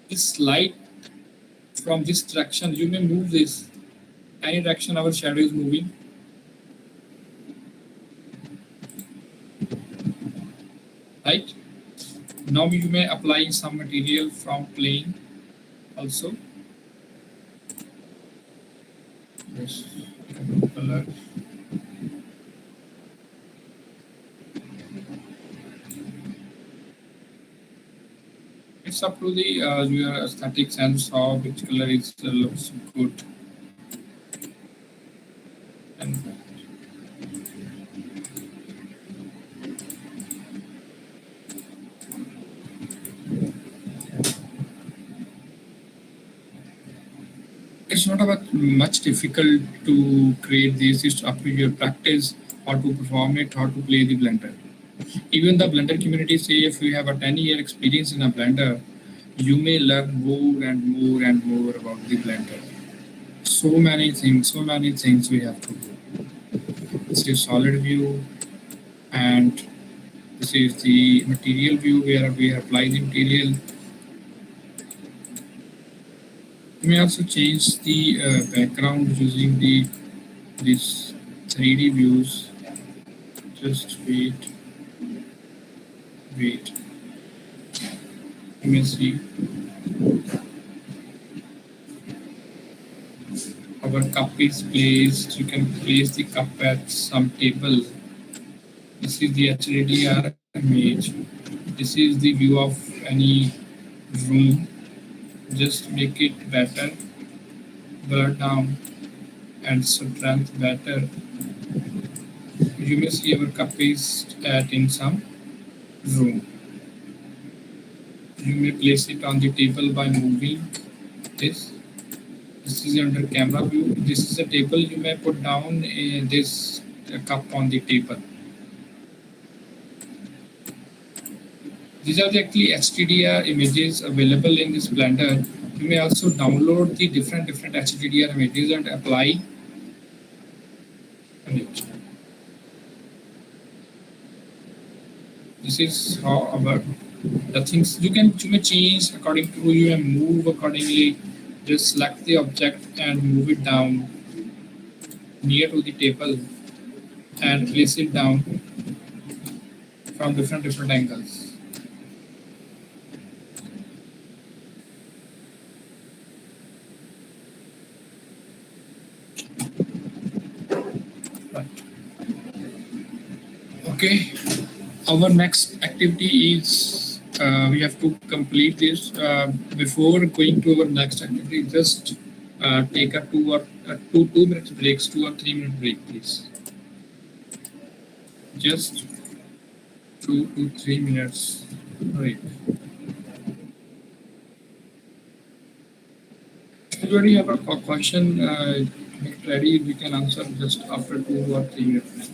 This light from this direction, you may move this. Any direction our shadow is moving. Right? Now you may apply some material from plane also. Yes, color. It's it's up to the your aesthetic sense of which color is looks good. And it's not about much difficult to create this. It's up to your practice, how to perform it, how to play the blender. Even the blender community say if you have a 10-year experience in a blender, you may learn more and more and more about the blender. So many things we have to do. This is solid view, and this is the material view where we apply the material. You may also change the background using the this 3D views. Just wait. You may see our cup is placed. You can place the cup at some table. This is the HDR image. This is the view of any room. Just make it better, blur down, and strength better. You may see our cup is at in some room. You may place it on the table by moving this. This is under camera view. This is a table. You may put down this cup on the table. These are the actually HDR images available in this Blender. You may also download the different HDR images and apply it. This is how our the things you may change according to you and move accordingly. Just select the object and move it down near to the table and place it down from different angles. Right. Okay. Our next activity is we have to complete this. Before going to our next activity, just take a 2 minutes breaks, 2 or 3 minute break, please. Just 2 to 3 minutes. Right. If you already have a question ready, we can answer just after 2 or 3 minutes.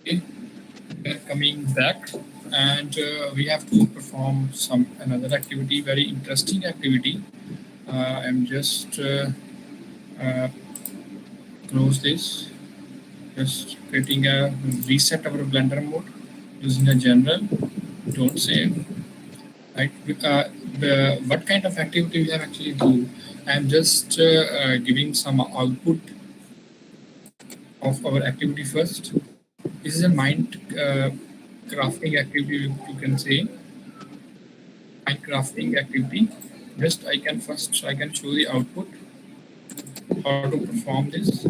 Okay, we are coming back, and we have to perform another activity, very interesting activity. I'm just uh, close this. Just creating a reset our Blender mode using a general. Don't save. Right. What kind of activity we have actually do? I'm just giving some output of our activity first. This is a mind crafting activity, you can say. Mind crafting activity. Just I can show the output, how to perform this.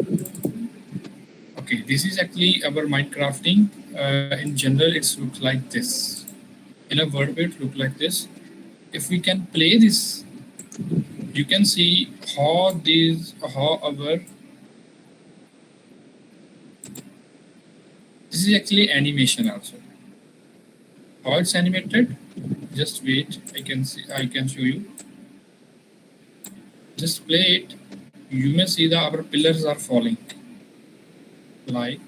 Okay, this is actually our mind crafting. In general, it looks like this. In a word, it look like this. If we can play this, you can see how our this is actually animation also. How it's animated? Just wait. I can show you. Just play it. You may see that our pillars are falling like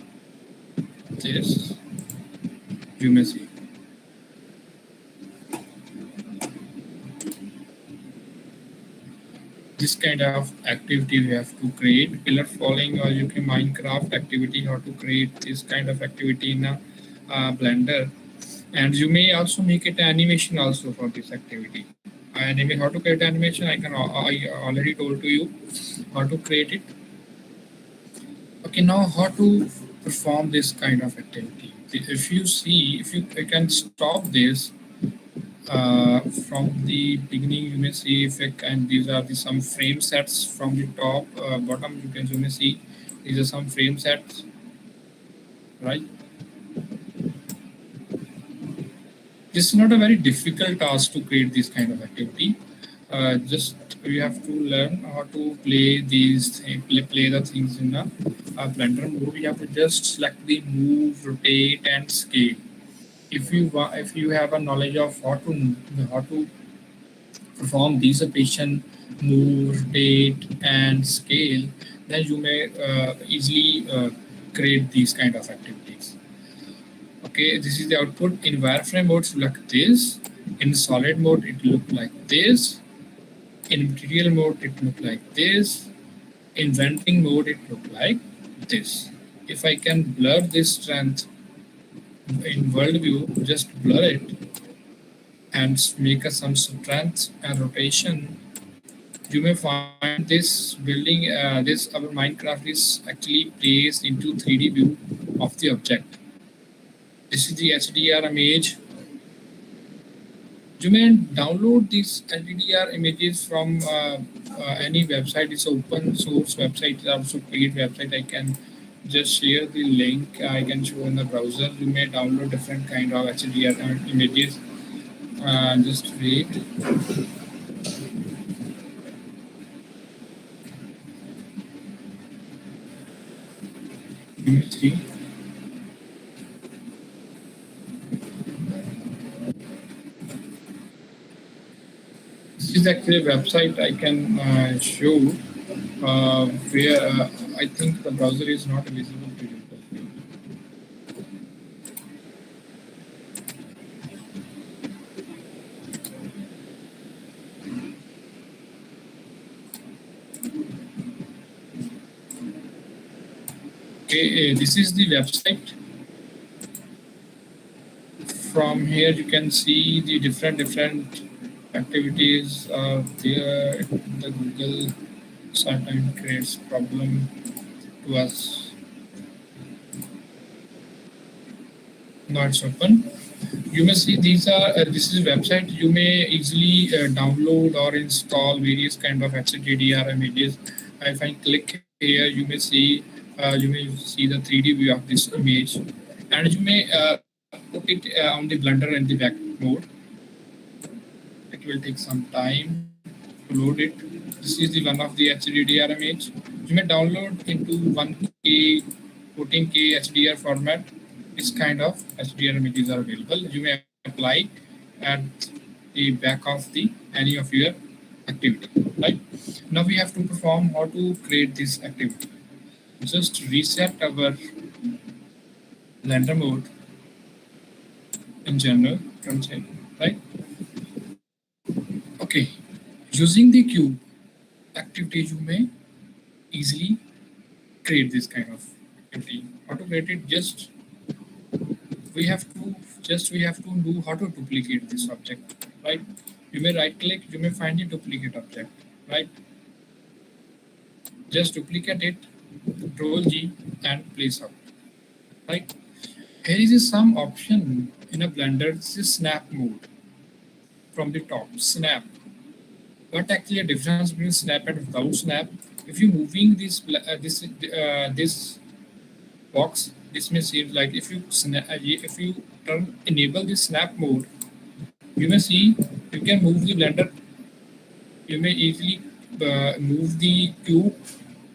this. You may see. This kind of activity we have to create, pillar falling, or you can Minecraft activity, how to create this kind of activity in a Blender. And you may also make it animation also for this activity. And how to create animation, I already told to you how to create it. Okay, now how to perform this kind of activity. If you see, if you can stop this from the beginning, you may see if and these are some frame sets from the top, bottom. You may see these are some frame sets, right? This is not a very difficult task to create this kind of activity. Just we have to learn how to play play the things in a Blender mode. We have to just select the move, rotate, and scale. If you have a knowledge of how to perform these operation, move, rotate, and scale, then you may easily create these kind of activities. Okay, this is the output. In wireframe mode, it look like this. In solid mode, it look like this. In material mode, it look like this. In venting mode, it look like this. If I can blur this strength in world view, just blur it and make some strength and rotation, you may find this building, this our Minecraft is actually placed into 3D view of the object. This is the HDR image. You may download these LDDR images from any website. It's open source website. It's also paid website. I can just share the link. I can show in the browser. You may download different kind of HDR images. Just wait. You may see. This is actually a website I can show where I think the browser is not visible to you. Okay, this is the website. From here you can see the different activities there. The Google sometimes creates problem to us. Now it's open. You may see these are this is a website. You may easily download or install various kind of HDR images. If I click here, you may see the 3D view of this image, and you may put it on the Blender in the back mode. It will take some time to load it. This is the one of the HDR image. You may download into 1K, 14K HDR format. This kind of HDR images are available. You may apply at the back of the any of your activity. Right now, we have to perform how to create this activity. Just reset our blender mode in general, can say, right? Okay, using the cube activity, you may easily create this kind of activity. How to create it? We have to do how to duplicate this object, right? You may right click, you may find the duplicate object, right? Just duplicate it, Control G and place up, right? Here is some option in a Blender. This is snap mode from the top. Snap. What actually a difference between snap and without snap? If you moving this box, this may seem like if you enable the snap mode, you may see you can move the Blender. You may easily move the cube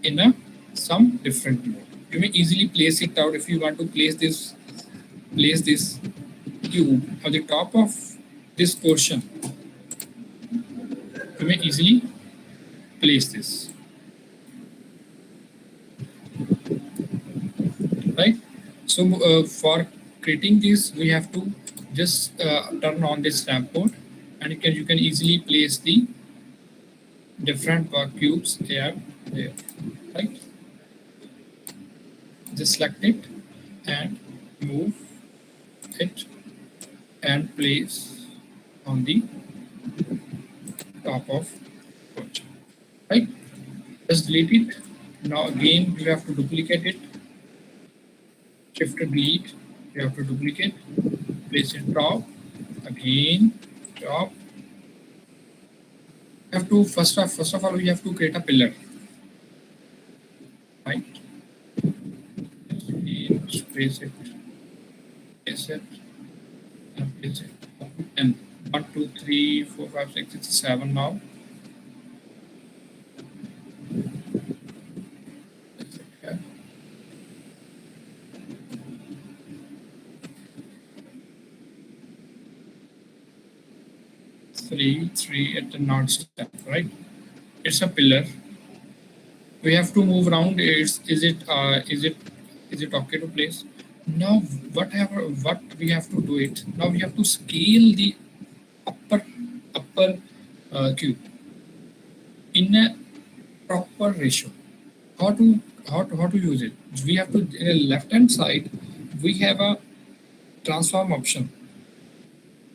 in a some different mode. You may easily place it out if you want to place this cube on the top of this portion. You may easily place this, right? So for creating this, we have to just turn on this snap mode, and you can easily place the different cubes here, right? Just select it and move it and place on the top of portion, right? Just delete it. Now again, you have to duplicate it. Shift delete. You have to duplicate. Place it top. Again, top. You have to first of all we have to create a pillar, right? Again, place it, place it, and place it. And 1, 2, 3, 4, 5, 6, it's 7 now. Place it here. 3 at the north step, right? It's a pillar. We have to move around. Is it okay to place? Now what we have to do it. Now we have to scale the upper cube in a proper ratio. How to use it? We have to in the left hand side we have a transform option.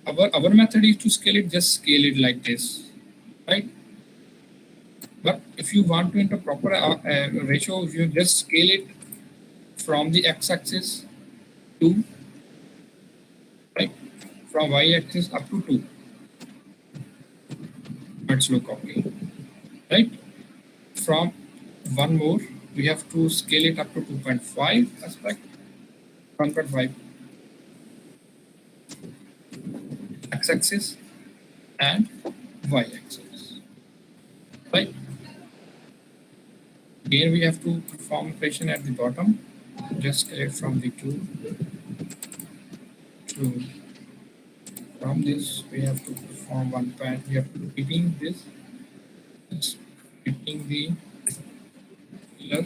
Our method is to scale it, just scale it like this, right? But if you want to enter proper ratio, you just scale it from the x-axis to, right, from y-axis up to 2. Let's look okay, right? From one more, we have to scale it up to 2.5 aspect, 1.5 x-axis and y-axis, right? Again, we have to perform operation at the bottom. Just select from the tool to from this. We have to perform one point. We have to repeating this. It's repeating the pillar.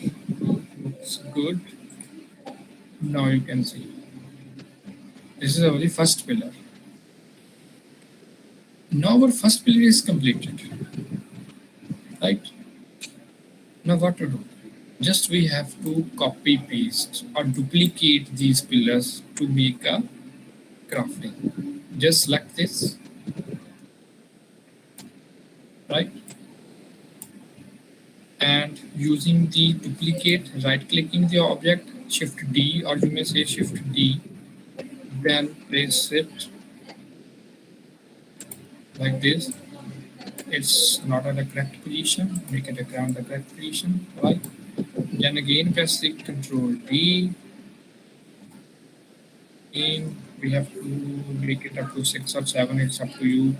Looks good. Now you can see this is our first pillar. Now our first pillar is completed, right? Now what to do? Just we have to copy paste or duplicate these pillars to make a crafting. Just select this, right? And using the duplicate, right clicking the object, Shift D, or you may say Shift D, then place it like this. It's not at the correct position, make it around the correct position, right? Then again press the Control D. Again, we have to make it up to 6 or 7, it's up to you.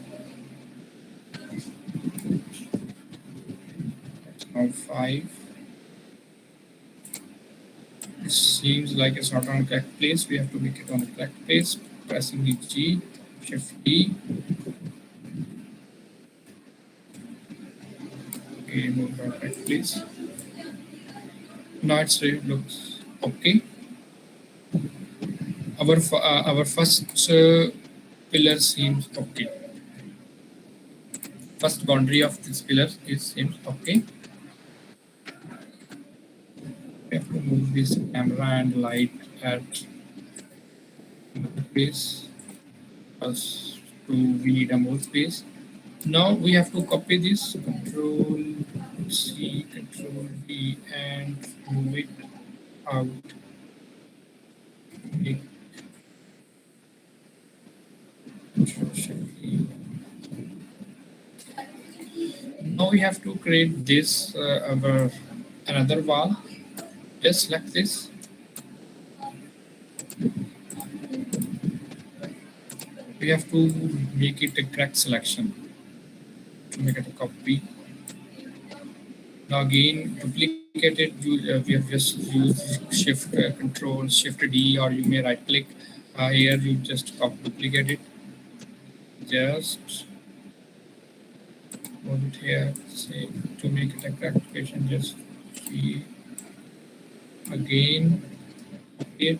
That's now 5. It seems like it's not on the correct place. We have to make it on the correct place. Pressing the G, Shift D. Okay, move to the correct place. Now it's ready, looks okay. our first pillar seems okay. First boundary of this pillar seems okay. We have to move this camera and light at space us to we need a more space. Now we have to copy this Control C, Control V, and move it out. Make Control Shift V. Now we have to create this our another wall. Just select this. We have to make it a correct selection to make it a copy. Now again, duplicate it. We have just used Shift Control Shift D, or you may right click here. You just duplicate it. Just move it here. Say to make it a correct location. Just see again. It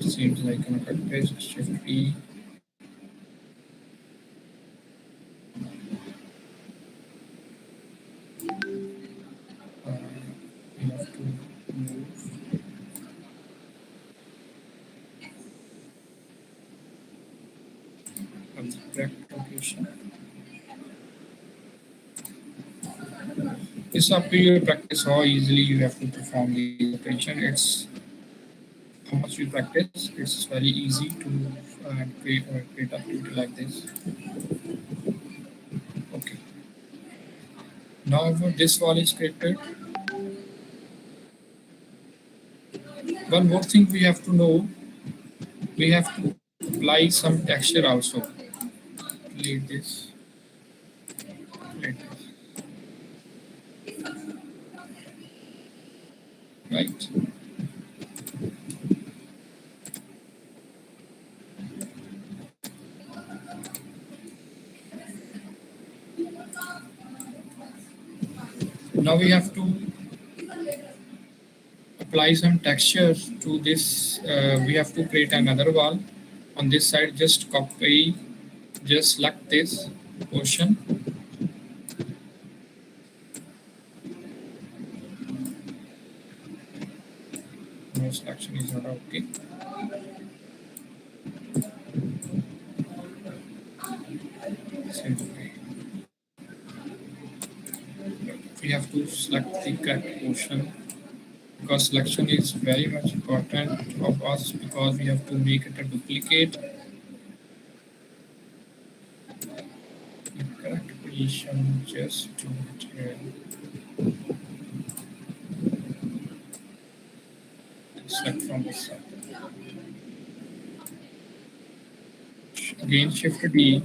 seems like an correct place. Shift E. We have to move from the correct location. It's up to your practice how easily you have to perform the operation. It's how much you practice. It's very easy to create activity like this. Okay. Now this wall is created. One more thing we have to know, we have to apply some texture also. Delete this. Delete this. Right. Now we have to apply some texture to this. We have to create another wall. On this side, just copy, just select this portion. No selection is not okay. Same way. We have to select the correct portion, because selection is very much important of us, because we have to make it a duplicate. The correct position, just do it here. Select from this side. Again, Shift D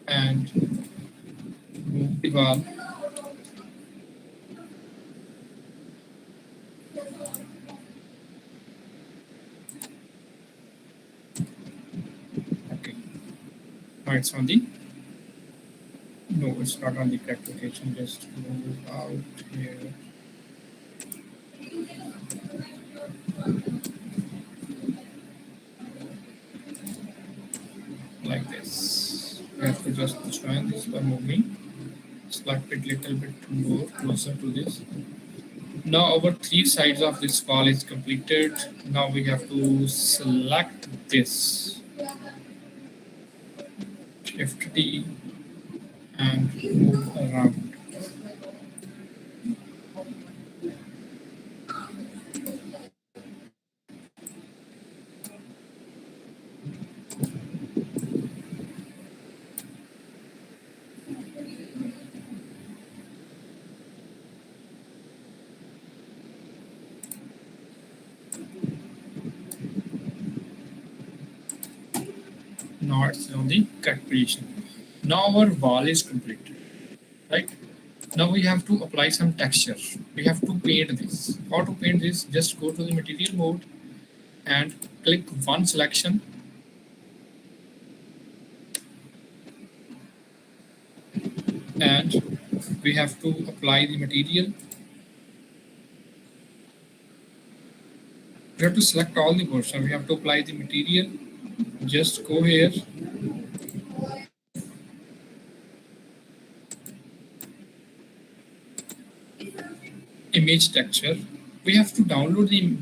and move the wall. Okay. Now it's on the. No, it's not on the correct location. Just move out here. Like this. We have to just join this by moving. Select it little bit more closer to this. Now our three sides of this wall is completed. Now we have to select this. Shift D and move around. Now it's on the correct position. Now our wall is completed, right? Now we have to apply some texture. We have to paint this. How to paint this? Just go to the material mode and click one selection. And we have to apply the material. We have to select all the portion. We have to apply the material. Just go here. Image texture. We have to download the